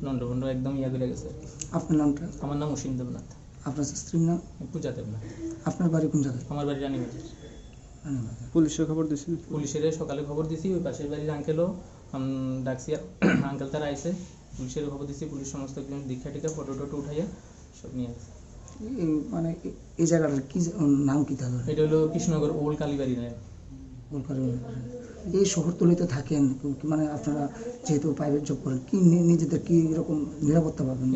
লন্ডভন্ড একদম করে গেছে। আপনার নামটা? আমার নাম অসীম দেবনাথ। আপনার স্ত্রীর নাম? পূজা দেবনাথ। আপনার বাড়ি কোন জায়গায়? আমার বাড়ি রানীবাজার। পুলিশের খবর দিয়েছেন? পুলিশের সকালে খবর দিছি, ওই পাশের বাড়ির আঙ্কেলও ডাকছি, আঙ্কেল তারা আইসে, পুলিশের খবর দিছি। পুলিশ সমস্ত দীক্ষা টিকা ফটো উঠাইয়া সব নিয়ে আসছে। মানে এই জায়গাটার কি নাম কি তাহলে? এটা হলো কৃষ্ণনগর ওল্ড কালীবাড়ি। এই শহরতলিতে থাকেন, মানে আপনারা যেহেতু প্রাইভেট জব করেন, কি নিজেদের কি এরকম নিরাপত্তা পাবেন?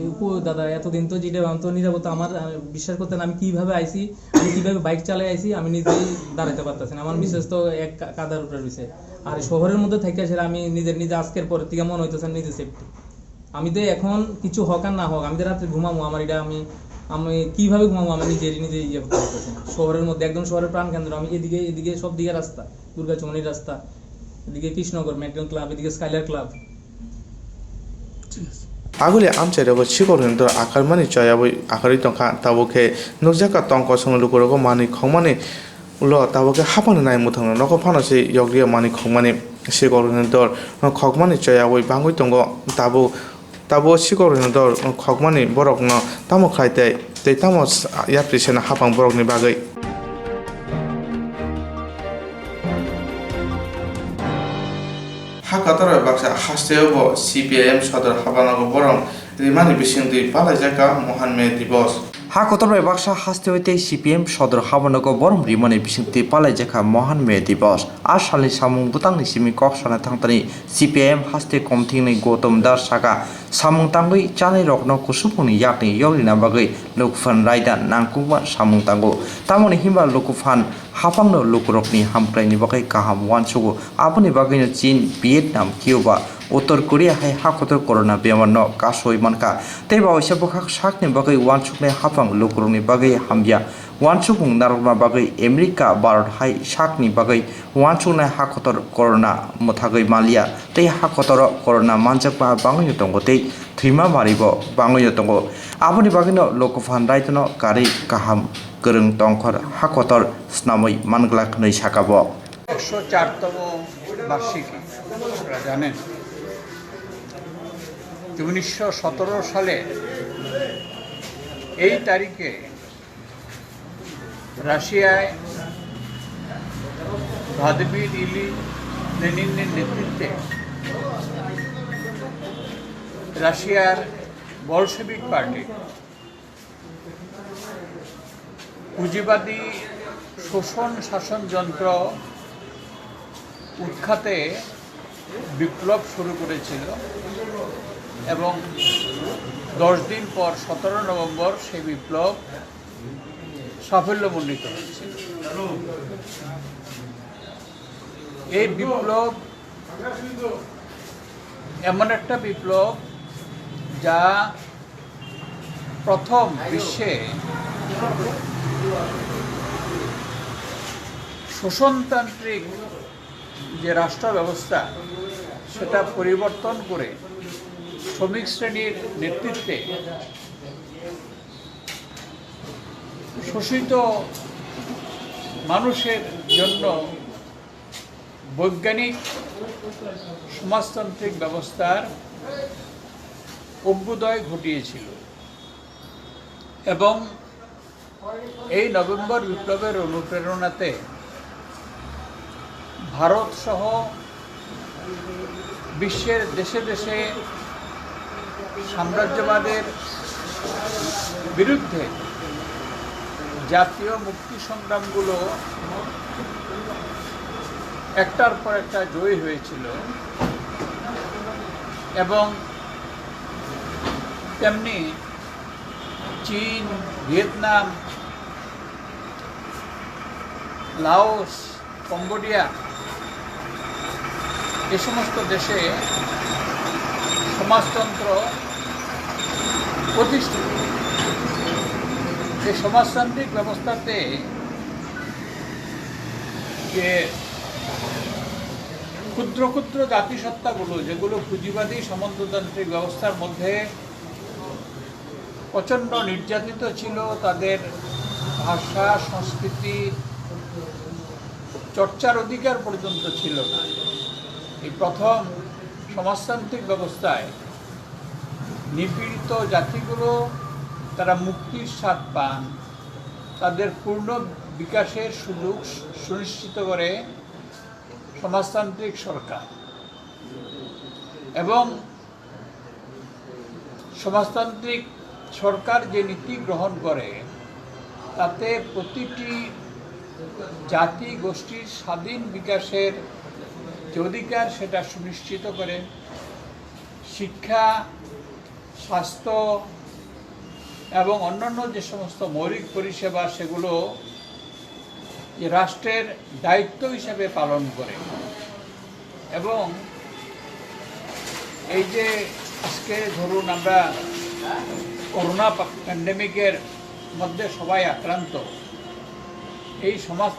দাদা এতদিন তো যেটা আমি তো নিরাপত্তা আমার বিশ্বাস করতেন, আমি কিভাবে আইছি, আমি কিভাবে বাইক চালাই আইছি, আমি নিজেই দাঁড়াতে পারতেছি না। আমার বিশেষ তো এক কাদার উপরে রয়েছে, আর শহরের মধ্যে থেকে সেটা আমি নিজে আজকের পরের থেকে মনে হইতেছে নিজে সেফটি। আমি তো এখন কিছু হোক আর না হোক, আমি তো রাত্রে ঘুমাবো, আমার এটা আমি কিভাবে ঘুমাবো, আমি নিজে ইয়ে করতে পারতেছি না। শহরের মধ্যে একদম শহরের প্রাণকেন্দ্র, আমি এদিকে সব দিকে রাস্তা, দুর্গাচমনির রাস্তা, এদিকে কৃষ্ণনগর মেডিকেল ক্লাব, এদিকে স্কাইলার ক্লাব। আগলে আমচাইরাgo chikorhintor akarmani chayaboi akari tongkha taboke nukjaka tongko song lukorogo mani khongmani ulo taboke hapang nai muthang noko phano se yogriya mani khongmani chikorhintor khogmani chayaboi bangoi tongo tabo chikorhintor khogmani borokno tamo khaite tei tamo yapri sena hapang borokni bagai হাকাতরা Baksa হাস্তেও CPIM সদর হাবানাগো বরং রিমানি বিসিংদি পালাইজাকা মহান মে দিবস হাকতরায় বাক্সা হাসতে হইতে CPM সদর হাবনগর বরম রিমানি বিসিংতি পালাইজাকা মহান মে দিবস আর সালনি সামুং বুতাংনি Simi কক্সানা থাংতানি CPIM হাসতে কমথিংনি গৌতম দাস সাকা সামুং তাঙ্গই চাनै রকনো কুসুপুনি yakni yolina bagai lokufan raida nangkuma samung tango tamoni himba lokufan hapangno lokurokni hamkraini bagai kaham wansugo aboni bagai no Chin, Vietnam, Cuba, Uttor Korea hai hakotor corona bemarno kasoi manka teiba oisa bokhak sakni bagai wansukne hapang lokurokni bagai hambia wansukung narokna bagai America Bharat hai sakni bagai wansuknai hakotor corona mothagai malia tei hakotor corona manjakba bangai tongo tei thima maribo bangai tongo aboni bagai no lokufan raitno kari kaham gorong tongkhor hakotor snamoi manglak nei sakabo 104তম বার্ষিকী আপনারা জানেন 1917 সালে এই তারিখে রাশিয়ায় Vladimir Ilyich লেনিনের নেতৃত্বে রাশিয়ার Bolshevik party পুঁজিবাদী শোষণ শাসনযন্ত্র উৎখাতে বিপ্লব শুরু করেছিল এবং 10 দিন পর 17 নভেম্বর সেই বিপ্লব সাফল্যমণ্ডিত হয়েছিল। এই বিপ্লব এমন একটা বিপ্লব যা প্রথম বিশ্বে শোষণতান্ত্রিক যে রাষ্ট্র ব্যবস্থা সেটা পরিবর্তন করে শ্রমিক শ্রেণীর নেতৃত্বে শোষিত মানুষের জন্য বৈজ্ঞানিক সমাজতান্ত্রিক ব্যবস্থার অভ্যুদয় ঘটিয়েছিল এবং এই নভেম্বর বিপ্লবের অনুপ্রেরণাতে ভারত সহ বিশ্বের দেশে দেশে সাম্রাজ্যবাদের বিরুদ্ধে জাতীয় মুক্তি সংগ্রামগুলো একটার পর একটা জয়ী হয়েছিল এবং তেমনি চীন, ভিয়েতনাম, লাওস, কম্বোডিয়া এ সমস্ত দেশে সমাজতন্ত্র প্রতিষ্ঠিত। এই সমাজতান্ত্রিক ব্যবস্থাতে যে ক্ষুদ্র ক্ষুদ্র জাতিসত্তাগুলো যেগুলো পুঁজিবাদী সামন্ততান্ত্রিক ব্যবস্থার মধ্যে প্রচণ্ড নির্যাতিত ছিল, তাদের ভাষা সংস্কৃতি চর্চার অধিকার পর্যন্ত ছিল না। এই প্রথম সমাজতান্ত্রিক ব্যবস্থায় নিপীড়িত জাতিগুলো তারা মুক্তির স্বাদ পান, তাদের পূর্ণ বিকাশের সুযোগ সুনিশ্চিত করে সমাজতান্ত্রিক সরকার এবং সমাজতান্ত্রিক সরকার যে নীতি গ্রহণ করে তাতে প্রতিটি জাতি গোষ্ঠীর স্বাধীন বিকাশের যে অধিকার সেটা সুনিশ্চিত করে শিক্ষা, স্বাস্থ্য এবং অন্যান্য যে সমস্ত মৌলিক পরিষেবা সেগুলো যে রাষ্ট্রের দায়িত্ব হিসেবে পালন করে। এবং এই যে আজকে ধরুন আমরা করোনা প্যান্ডেমিকের মধ্যে সবাই আক্রান্ত, এই সমাজ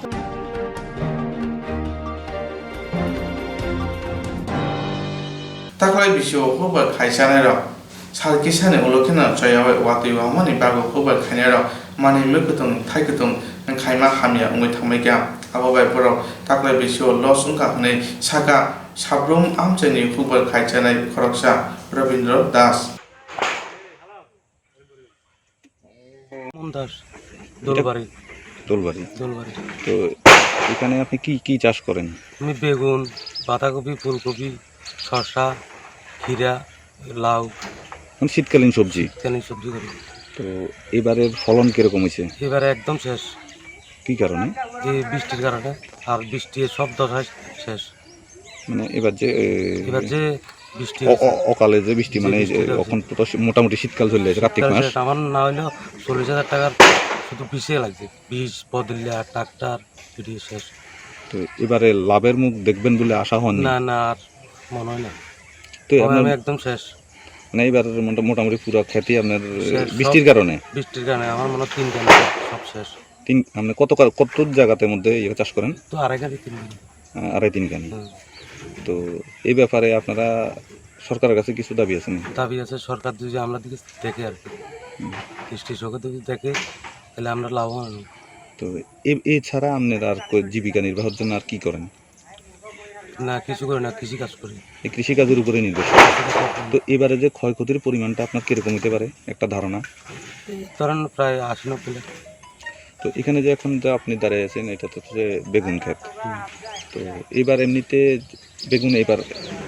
তাকলাই বিশু হুবার খাইসানার সালকিসানে উলুখেনা জয়াওয়াই ওয়াতুই ওয়ামানি বাগো হুবার খাইনার মানি মেকুতং থাইকুতং খাইমা হামিয়া উঙ্গৈ थांबायगा आबाबाय बराव ताकलाय बिसु लस उंका हनै सागा साब्रुम आमचैनि हुबर खाइजानाय खरकसा रबीन्द्र दास দোলবাড়ি। তো এখানে আপনি কি কি চাষ করেন? আমি বেগুন, বাঁধাকপি, ফুলকপি, শসা, ক্ষীরা, লাউ, শীতকালীন সবজি করি। তো এবারের ফলন কিরকম হয়েছে? এবারে একদম শেষ। কি কারণে? এই বৃষ্টির কারণে, আর বৃষ্টি সব দশায় শেষ। মানে এবার যে বৃষ্টি অকালে যে বৃষ্টি, মানে এখন তো মোটামুটি শীতকাল চলে যাচ্ছে, কার্তিক মাস। আমার না হলেও 40,000 টাকার শুধু পিছিয়ে লাগছে, বীজ বদলিয়া ট্রাক্টর পিটিয়ে শেষ। তো এবারে লাভের মুখ দেখবেন বলে আশা হন? না না, আর মনে হয় না। তো আমি একদম শেষ। মানে এবার মোটামুটি পুরো খ্যাতি আপনার বৃষ্টির কারণে আমার মনে হয় 3 দিন সব শেষ। আপনি কত জায়গাতে মধ্যে চাষ করেন? তো আড়াই তিন গানি। তো এই ব্যাপারে আপনারা সরকারের কাছে কিছু দাবি আছে? দাবি আছে, সরকার যদি আমরা দিকে দেখে আর কি, দৃষ্টি চোখে যদি দেখে তাহলে আমরা লাভবান। তো এছাড়া আপনারা আর জীবিকা নির্বাহের জন্য আর কি করেন? না কিছু করি না, কৃষিকাজ করি। এই কৃষিকাজের উপরে নির্ভরশীল। তো এবারে যে ক্ষয়ক্ষতির পরিমাণটা আপনার কিরকম হতে পারে একটা ধারণা? ধরেন প্রায় 80-90 লাখ। তো এখানে যে এখন যে আপনি দাঁড়িয়ে আছেন, এটা তো হচ্ছে বেগুন ক্ষেত। তো এবার এমনিতে বেগুন এবার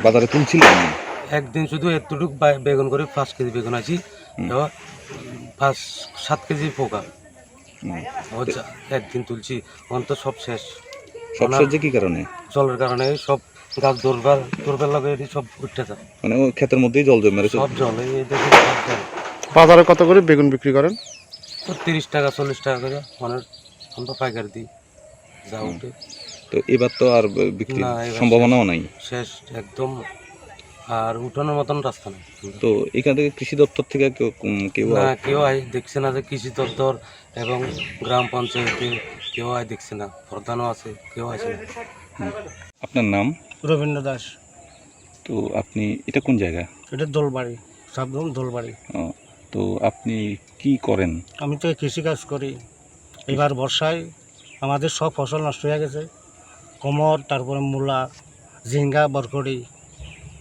বাজারে তুলছিলেন? একদিন শুধু এতটুকু বেগুন করে 5 কেজি বেগুন আছি, 5-7 কেজি পোকা একদিন তুলছি। অন্তত সব শেষ। সব শেষ যে কি কারণে? জলের কারণে সব গাছ দৌড়বার লাগে, সব উঠতে যায়। মানে ওই ক্ষেতের মধ্যেই জল জমে সব জল। বাজারে কত করে বেগুন বিক্রি করেন? তো 30 টাকা 40 টাকা করে, মানে আমরা পাইকারি দিই যা উঠে। তো এবার তো আর বিক্রি সম্ভাবনাও নাই, শেষ একদম, আর উঠানোর মতন রাস্তা নেই। তো এখান থেকে কৃষি দপ্তর থেকে কেউ দেখছে না, যে কৃষি দপ্তর এবং গ্রাম পঞ্চায়েতে কেউ দেখছে না, প্রধানও আছে, কেউ আছে না। আপনার নাম? রবীন্দ্র দাস। তো আপনি এটা কোন জায়গা? এটা দোলবাড়ি, সাবরুম দোলবাড়ি। তো আপনি কি করেন? আমি তো কৃষিকাজ করি। এবার বর্ষায় আমাদের সব ফসল নষ্ট হয়ে গেছে, কোমর, তারপরে মূলা, ঝিঙ্গা, বরকড়ি,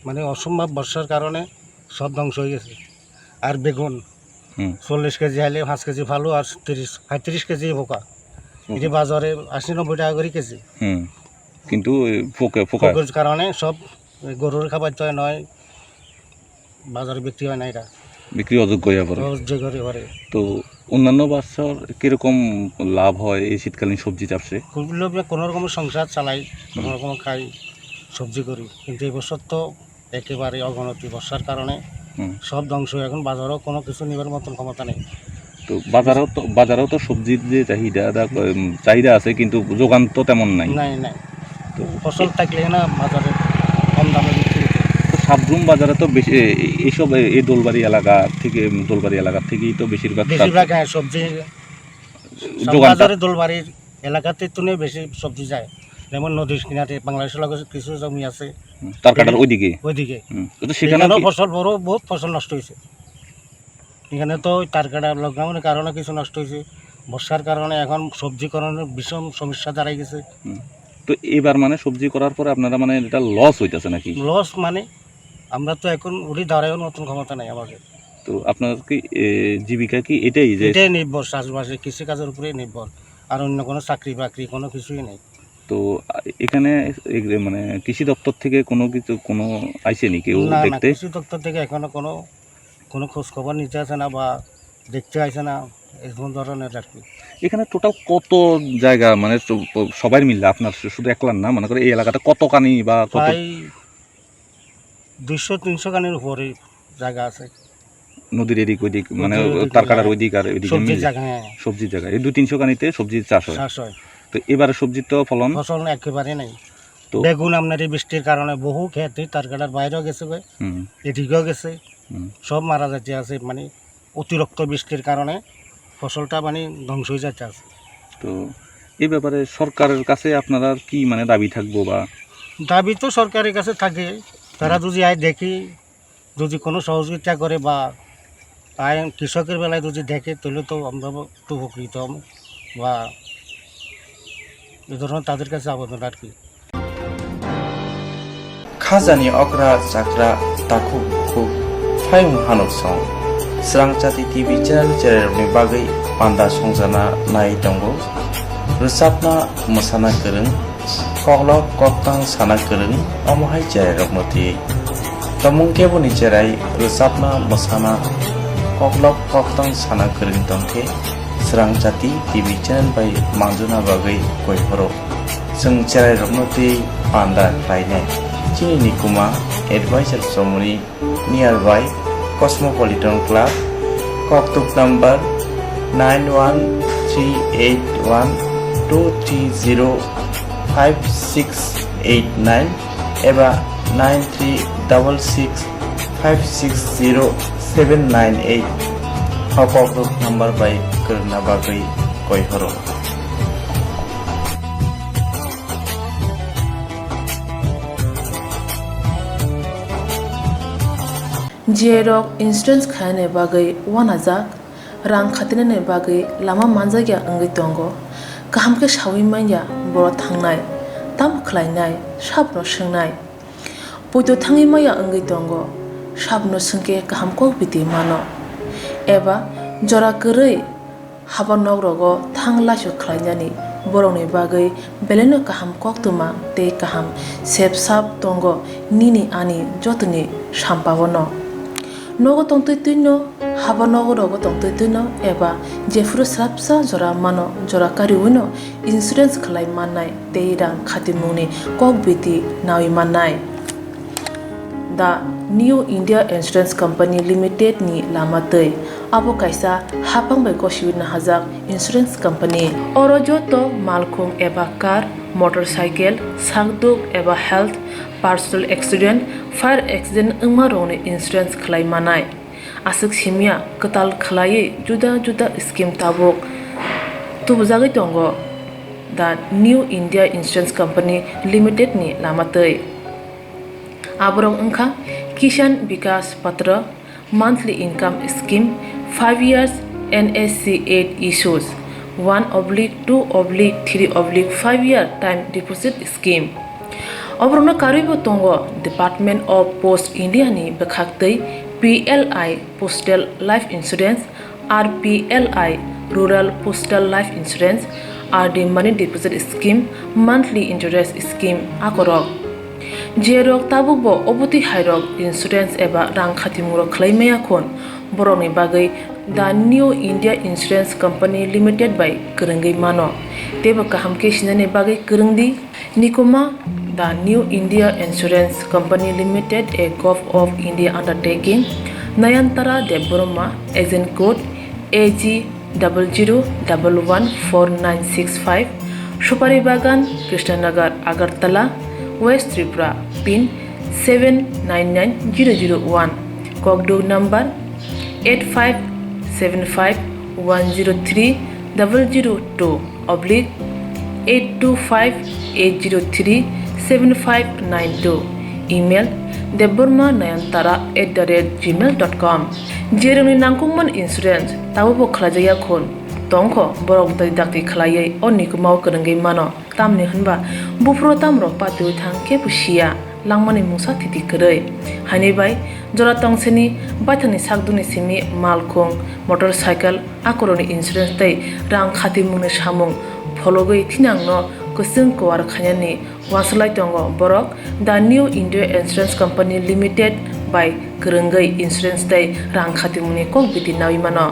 মানে অসম্ভব বর্ষার কারণে সব ধ্বংস হয়ে গেছে। আর বেগুন 40 কেজি হাইলে 5 কেজি ভালো, আর 35 কেজি পোকা। এটি বাজারে 80-90 টাকা করে কেজি। কিন্তু পোকার কারণে সব গরুর খাবার তো নয়, বাজারে বিক্রি হয় না, এটা বিক্রি অযোগ্য হয়ে পড়ে। তো অন্যান্য বছর কিরকম লাভ হয় এই শীতকালীন সবজি চাষে? কোনো রকমের সংসার চালাই, কোনো রকম খাই, সবজি করি। কিন্তু এই বছর তো একেবারে অবনতি, বর্ষার কারণে সব ধ্বংস। এখন বাজারেও কোনো কিছু নেবার মতন ক্ষমতা নেই। তো বাজারেও তো সবজির যে চাহিদা আছে, কিন্তু যোগান তো তেমন নাই। তো ফসল থাকলে না বাজারে কম দামে বিক্রি। তো সাবরুম বাজারে তো বেশি এইসব এই দোলবাড়ি এলাকা থেকেই তো বেশিরভাগ সবজি বাজারে, দোলবাড়ির এলাকাতে তো বেশি সবজি যায়। যেমন নদীর কিনারে বাংলাদেশের লগে কিছু জমি আছে, তার কাটার ওইদিকে সেখানেও ফসল বহুত ফসল নষ্ট হয়েছে। এখানে তো তার কাটার লকডাউনের কারণে কিছু নষ্ট হয়েছে, বর্ষার কারণে এখন সবজি করানোর ভীষণ সমস্যা দাঁড়াই গেছে। তো এবার মানে সবজি করার পরে আপনারা মানে এটা লস হইতেছে নাকি? লস মানে আমরা তো এখন উঠে দাঁড়ানোর মতন ক্ষমতা নাই আমাদের। তো আপনার কি জীবিকা কি এটাই নির্ভর, চাষবাসে কৃষিকাজের উপরেই নির্ভর, আর অন্য কোনো চাকরি বাকরি কোনো কিছুই নেই। তো এখানে মানে কৃষি দপ্তর থেকে কোনো আইসেনি কেউ দেখতে? কৃষি দপ্তর থেকে এখনো কোনো খোঁজ খবর নিতে আসে না, বা দেখতে আসে না, এরকম ধরনের আর কি। এখানে টোটাল কত জায়গা, মানে সবাই মিললে আপনার শুধু একলার না, মনে করে এই এলাকাটা কত কানি বা কত? প্রায় 200-300 কানের উপরে জায়গা আছে। নদীর এদিক ওইদিক, মানে তার কাটার ওইদিক আর ওইদিকে সবজির জায়গা, হ্যাঁ সবজির জায়গা, এই 200-300 কানিতে সবজির চাষ হয়। তো এবারে সবজির তো ফলন একেবারে নাই। তো বেগুন আপনার এই বৃষ্টির কারণে বহু ক্ষেত্রে তার কাটার বাইরেও গেছে, এদিকেও গেছে, সব মারা যাচ্ছে আছে, মানে অতিরিক্ত বৃষ্টির কারণে ফসলটা মানে ধ্বংস হয়ে যাচ্ছে আছে। তো এই ব্যাপারে সরকারের কাছে আপনারা কি মানে দাবি থাকবো? বা দাবি তো সরকারের কাছে থাকে, তারা যদি আয় দেখি, যদি কোনো সহযোগিতা করে বা আয় কৃষকের বেলায় যদি দেখে, তাহলে তো আমরা একটু উপকৃত হব, বা এই ধরনের তাদের কাছে আবেদন আর কি। খাজানি অগ্রা চাকরা তাকু খুব ফায়ুং হানুক সং স্রাংচাতি টিভি চ্যানেलनि बागै पान्दा संजाना नाय दंगो रोजाबना मोसाना गोरों कग्लब कक्तां साना गोरों अमहाय जेरायरकमति तमुं केबुनि जेराय रोजाबना मोसाना कग्लब कक्तां साना गोरों दंथे स्रांचाति टिभि चैनल बाय मांजुना बागै गयफोराव जों जेरायरकमति पान्दा लायनाय Chini Nikuma Advisor Somuni nearby Cosmopolitan Club, Koktuk number 91381230569 eba 9366560798 Koktuk number by Kurna Bagri Koihoro. जियरक इन्सुरेन्स खाने बागै वानाजाक रां खातिने बागै लामा मानजागिया अंगै दंगो गाहामके सावै माइया बर' थांनाय ताम खलायनाय साबनो सोंनाय बयदो थाङै माइया अंगै दंगो साबनो सोंके गाहामको बिदि मानो एबा जरा गोरै हाबा नगरगो थां लासो खलायनानै बर'नि बागै बेलेनो गाहाम कक्तुमा ते गाहाम सेब साब दंगो निनि आनि जतनि साम्पावनो नगो तंतैतैनो हाबा नगरगो तंतैतैनो एबा जेफुरो स्राबसा जरा मानो जरा कारिउनो इन्सुरेन्स खलाय माननाय ते रां खातिमुनि कक बिदि नावि माननाय दा new India insurance company limited नि लामातै आबो कायसा हापांबाय गसिबिनो हाजाक इन्सुरेन्स कंपनी अरजतो मालखुं एबा कार मोटरसाइकेल सागदुक एबा health personal accident fire accident उमारोने इन्सुरेन्स खलाय मानाय आसक सिमिया कताल खलायै जुदा जुदा स्कीम ताबुक तुबजागै दंगो दा new India insurance company limited नि लामातै आबरं अंखा किसान विकास पत्र monthly income scheme 5 years NSC 8 issues 1/2/3/5 year time deposit scheme अब्रनो कारिबो तंगो डिपार्टमेंट ऑफ पोस्ट इंडिया नि बखाक्तै PLI postal life insurance RPLI rural postal life insurance RD money deposit scheme monthly interest scheme आकरक जेरक ताबुकबो अबुति हायरक इन्सुरेन्स एबा रां खातिमुरो खलायमाया खन बर'नि बागै दा new India insurance company limited बाय गोरोंगै मानो तेबो गाहामके सिनायनि बागै गोरोंदि निकुमा दा new India insurance company limited a gov of India undertaking Nayantara Debbarma agent code AG 00114965 सुपारी बागान Krishnanagar Agartala West Tripura PIN 799001 Kokdo number 8575102825-825-803-7592 email deborma9antara@gmail.com जेरनि नांगौमोन इन्सुरेन्स ताबो खलाजाया खन तंखो बरक दाक्ति खलायै अनिको माव गोरोंगै मानो तामनि होनबा बुफ्रो तामरो पातु थांके बुसिया लांमानि मुसा थिति करै हानिबाय जरा तंसेनि बाथानि सागदुनि सिमि मालखुं मोटरसाइकेल आकरनि इन्सुरेन्स तै रां खाति मुनि सामुं फलगै थिनांनो कुसुं कवार खायानि वासलाय दंगो बरक दा new India insurance company limited बाय गोरोंगै इन्सुरेन्स तै रां खाति मुनि कक बिदि नावि मानो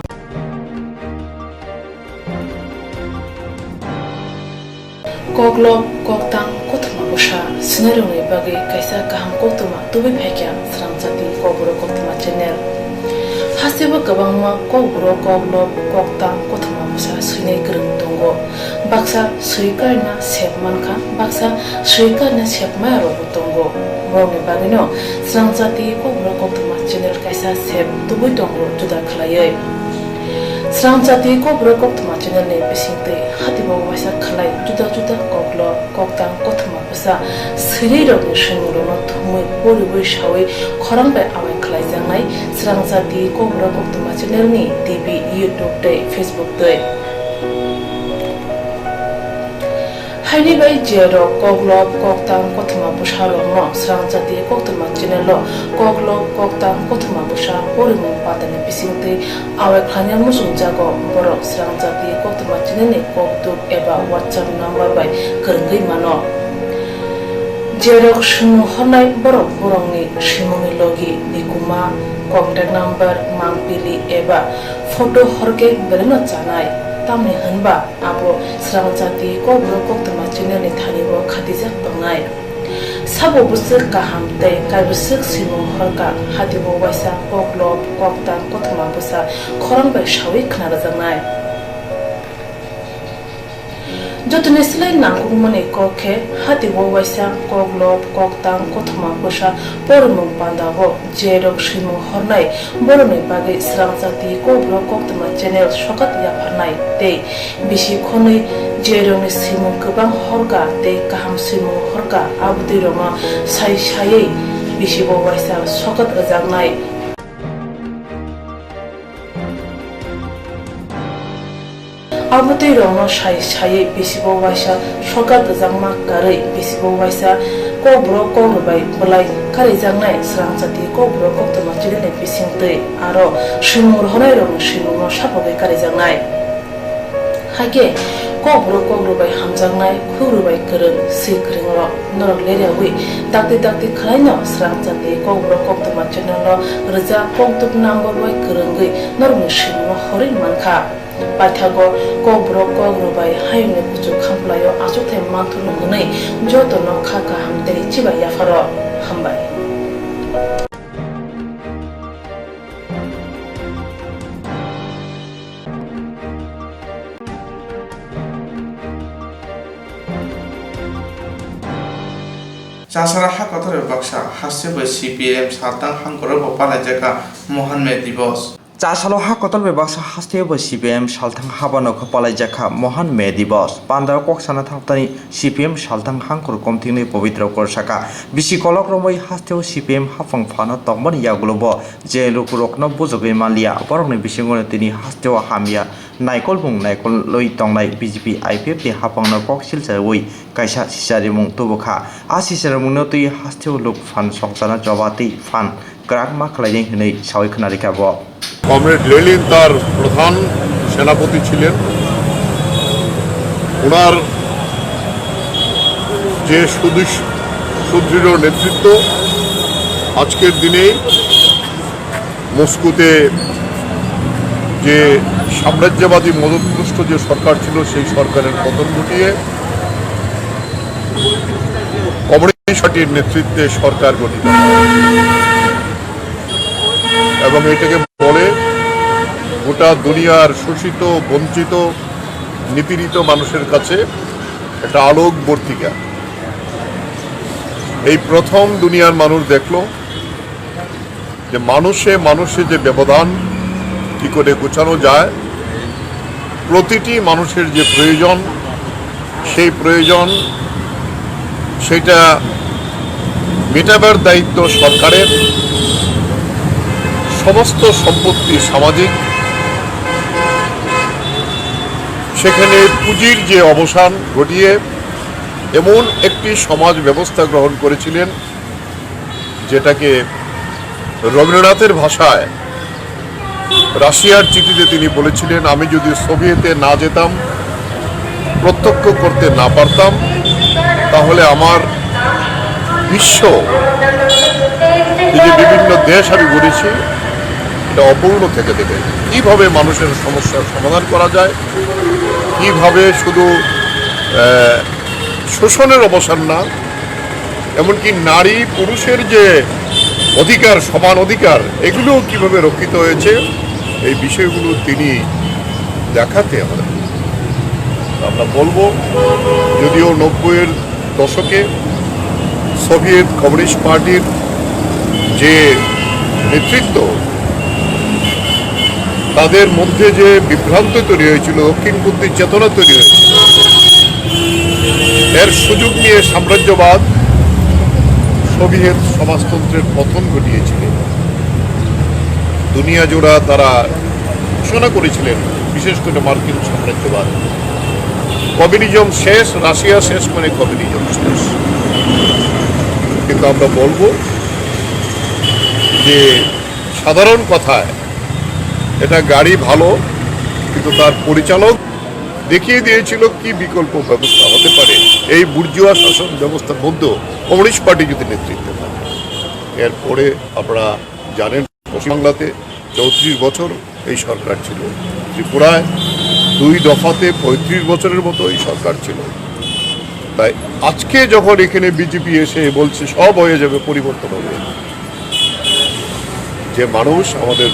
Koglop koktang kotma busha sinarungi bagi kaisa kaham kotma tubi phekya sramjati kobro kotma channel hasiba kabangma kobro koglop koktang kotma busha sinai krung tongo baksa suikarna sepmanka baksa suikarna sepmayro tongo morni bagino sramjati kobro kotma channel kaisa sep tubi tongo juda khlaye Sramjati kobro koktma channel ne bisingte hatibo wasa khalai juda juda koklo koktang kotma basa siriro ni shinguro no thumui bori bori shawi khorang bai awai khalai jangai sramjati kobro koktma channel ni TV YouTube te Facebook te Haini bai jero koglo koktang kotma busha lo no sramjati koktma channel lo koglo koktang kotma busha orimu patane bisingte awai khanya musung jago borok sramjati koktma channel ni koktuk eba WhatsApp number bai kerenggai mano jero shunu honai borok borongni shimoni logi nikuma contact number mangpili eba photo horke bereno chanai tamni hanba abo sramjati kobro koktma channel ni thanibo khatijak bangnai sabo busuk kaham tei kaibusuk simung horka hatibo waisa koglop koktang kotma busa khorang bai shawi khnar jangai jotne slai nangung mane kokhe hatibo waisa koglop koktang kotma busa pormung pandago jerok simung hornai borone bage sramjati kobro koktma channel shokat ya pharnai tei bisi khonai jerong simung kubang horga tei kaham simung horga abdi roma sai sai bisi bo waisa shokat ajangnai abdi roma sai sai bisi bo waisa shokat ajangma karai bisi bo waisa kobro kogbai bulai kari jangnai sramjati kobro koktma channel bisingte aro simur honai rong simung sapogai kari jangnai hage kobro bai hamjangnai khurubai kereng sikrengro norok leriawi dakti dakti khlaino sramjati kobro koktma channel lo reja koktuk number bai kerengai norok simung horin mankha pathago kobro bai haine kuchu khamplayo achothe manthun gunai joto no khaka hamte chibai yafaro hambai Chashara হাকতরে Baksa হাসিবে CPM সাতাং হাঙ্কর বপালা জায়গা মহানমে দিবস চাষালো হাকতল বেবাক্সা হাস্তেব CPM সালথাং হাবানো খপালাই জাখা মহান মে দিবস পান্ডা কক্সানা থাকতানি CPM সালথাং হাঙ্কর কমথিংনি পবিত্র করসাকা BC কলক রমই হাস্তেও CPM হাফাং Fanon তংবন ইয়াগুলোব যে লুকুরকনো বুজগৈ মালিয়া বরংনি বিসিংগনে তিনি হাস্তেও হামিয়া নাইকল বুং নাইকল লই তংনাই BJP IPF ni hapangno kok silchawui kaisa sisarimung tubuka a sisarimungno tui hasteo luk fan songsana jobati fan krak ma khlaiding hinai sawi khnarika bo comrade Lenin তার প্রধান সেনাপতি ছিলেন ওনার যে সুদৃঢ় নেতৃত্ব আজকের দিনে মস্কোতে যে সাম্রাজ্যবাদী মদতপুষ্ট যে সরকার ছিল সেই সরকারের পতন ঘটিয়ে কমিউনিস্ট পার্টির নেতৃত্বে সরকার গঠিত এবং এটাকে বলে গোটা দুনিয়ার শোষিত বঞ্চিত নিপীড়িত মানুষের কাছে একটা আলোকবর্তিকা এই প্রথম দুনিয়ার মানুষ দেখলো যে মানুষে যে ব্যবধান কি করে গোছানো যায় প্রতিটি মানুষের যে প্রয়োজন সেই প্রয়োজন সেটা মেটাবার দায়িত্ব সরকারের সমস্ত সম্পত্তি সামাজিক সেখানে পুঁজির যে অবসান ঘটিয়ে এমন একটি সমাজ ব্যবস্থা গ্রহণ করেছিলেন যেটাকে রবীন্দ্রনাথের ভাষায় রাশিয়ার চিঠিতে তিনি বলেছিলেন আমি যদি সোভিয়েতে না যেতাম প্রত্যক্ষ করতে না পারতাম তাহলে আমার বিশ্ব যে বিভিন্ন দেশ আমি ঘুরেছি এটা অপূর্ণ থেকে দেবে কিভাবে মানুষের সমস্যার সমাধান করা যায় কিভাবে শুধু শোষণের অবসান না, এমনকি নারী পুরুষের যে অধিকার, সমান অধিকার, এগুলো কিভাবে রক্ষিত হয়েছে এই বিষয়গুলো তিনি দেখাতে আমাদের। আমরা বলবো, যদিও 90-এর দশকে সোভিয়েত কমিউনিস্ট পার্টির যে নেতৃত্ব, তাদের মধ্যে যে বিভ্রান্ত তৈরি হয়েছিল, দক্ষিণপন্থী চেতনা তৈরি হয়েছিল, এর সুযোগ নিয়ে সাম্রাজ্যবাদ সোভিয়েত সমাজতন্ত্রের পতন ঘটিয়েছিল। দুনিয়া জোড়া তারা ঘোষণা করেছিলেন, বিশেষ করে মার্কিন সাম্রাজ্যবাদ, কমিউনিজম শেষ, রাশিয়া শেষ মানে কমিউনিজম শেষ। কিন্তু আমরা বলবো যে সাধারণ কথায় এটা গাড়ি ভালো, কিন্তু তার পরিচালক দেখিয়ে দিয়েছিল কি বিকল্প ব্যবস্থা হতে পারে এই বুর্জুয়া শাসন ব্যবস্থার মধ্যে কমিউনিস্ট পার্টি যদি নেতৃত্বে থাকে। এরপরে আপনারা জানেন, পশ্চিমবাংলাতে 34 বছর এই সরকার ছিল, ত্রিপুরায় 2 দফাতে 35 বছরের মতো এই সরকার ছিল। তাই আজকে যখন এখানে বিজেপি এসে বলছে সব হয়ে যাবে, পরিবর্তন হবে, যে মানুষ আমাদের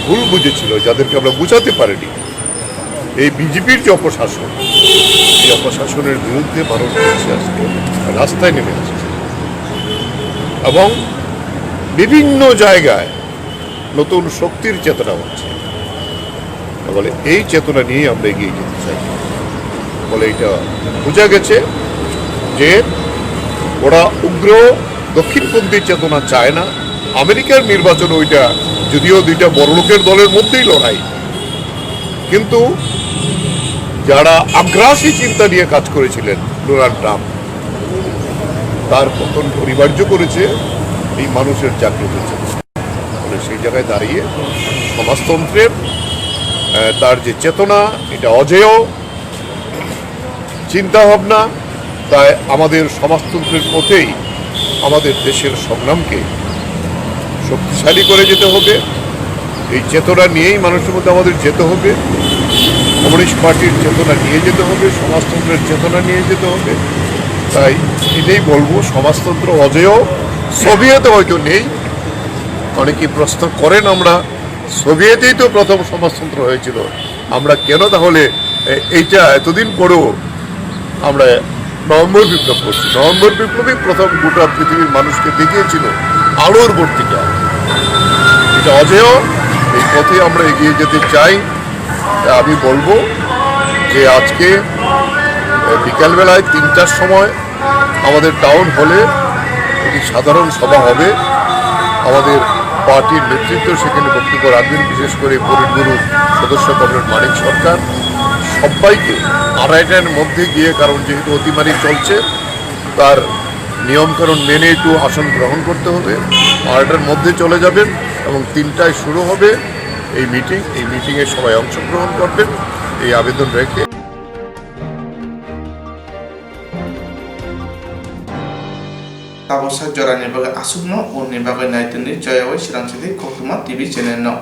ভুল বুঝেছিল, যাদেরকে আমরা বুঝাতে পারিনি, এই বিজেপির যে অপশাসন, এই অপশাসনের বিরুদ্ধে মানুষ আজকে রাস্তায় নেমে আসছে এবং বিভিন্ন জায়গায় নতুন শক্তির চেতনা হচ্ছে। বলে এই চেতনা নিয়ে আমরা এগিয়ে যেতে চাই। বলে এটা বোঝা গেছে যে ওরা উগ্র দক্ষিণপন্থী চেতনা চায় না। আমেরিকার নির্বাচন ওইটা, যদিও 2টা বড়লোকের দলের মধ্যেই লড়াই, কিন্তু যারা আগ্রাসী চিন্তা নিয়ে কাজ করেছিলেন, ডোনাল্ড ট্রাম্প, তার পতন অনিবার্য করেছে এই মানুষের জাগ্রত চেতনা। বলে সেই জায়গায় দাঁড়িয়ে সমাজতন্ত্রের তার যে চেতনা, এটা অজেয় চিন্তাভাবনা। তাই আমাদের সমাজতন্ত্রের পথেই আমাদের দেশের সংগ্রামকে শক্তিশালী করে যেতে হবে। এই চেতনা নিয়েই মানুষের মধ্যে আমাদের যেতে হবে। কমিউনিস্ট পার্টির চেতনা নিয়ে যেতে হবে, সমাজতন্ত্রের চেতনা নিয়ে যেতে হবে। তাই এটাই বলবো, সমাজতন্ত্র অজেয়, সোভিয়েতে হয়তো নেই। অনেকেই প্রশ্ন করেন, আমরা সোভিয়েতেই তো প্রথম সমাজতন্ত্র হয়েছিল, আমরা কেন তাহলে এইটা এতদিন পরেও আমরা নভেম্বর বিপ্লব করছি? নভেম্বর বিপ্লবই প্রথম গোটা পৃথিবীর মানুষকে দেখিয়েছিল আলোর বর্তিকা। এটা অজেয়, এই পথে আমরা এগিয়ে যেতে চাই। আমি বলবো যে আজকে বিকালবেলায় 3টার সময় আমাদের টাউন হলে একটি সাধারণ সভা হবে। আমাদের পার্টির নেতৃত্ব সেখানে বক্তব্য রাখবেন, বিশেষ করে পরিটগুরু সদস্য কমরেড মানিক সরকার। সবাইকে 2:30টার মধ্যে গিয়ে, কারণ যেহেতু অতিমারি চলছে, তার নিয়মকানুন মেনে একটু আসন গ্রহণ করতে হবে। 2:30টার মধ্যে চলে যাবেন এবং 3টায় শুরু হবে এই মিটিং। এই মিটিংয়ে সবাই অংশগ্রহণ করবেন এই আবেদন রেখে। Tapos sa Jora ni baga asuk no, o ni baga na ito ni Jaya Wai Sirang Sidi Kokuma TV channel no.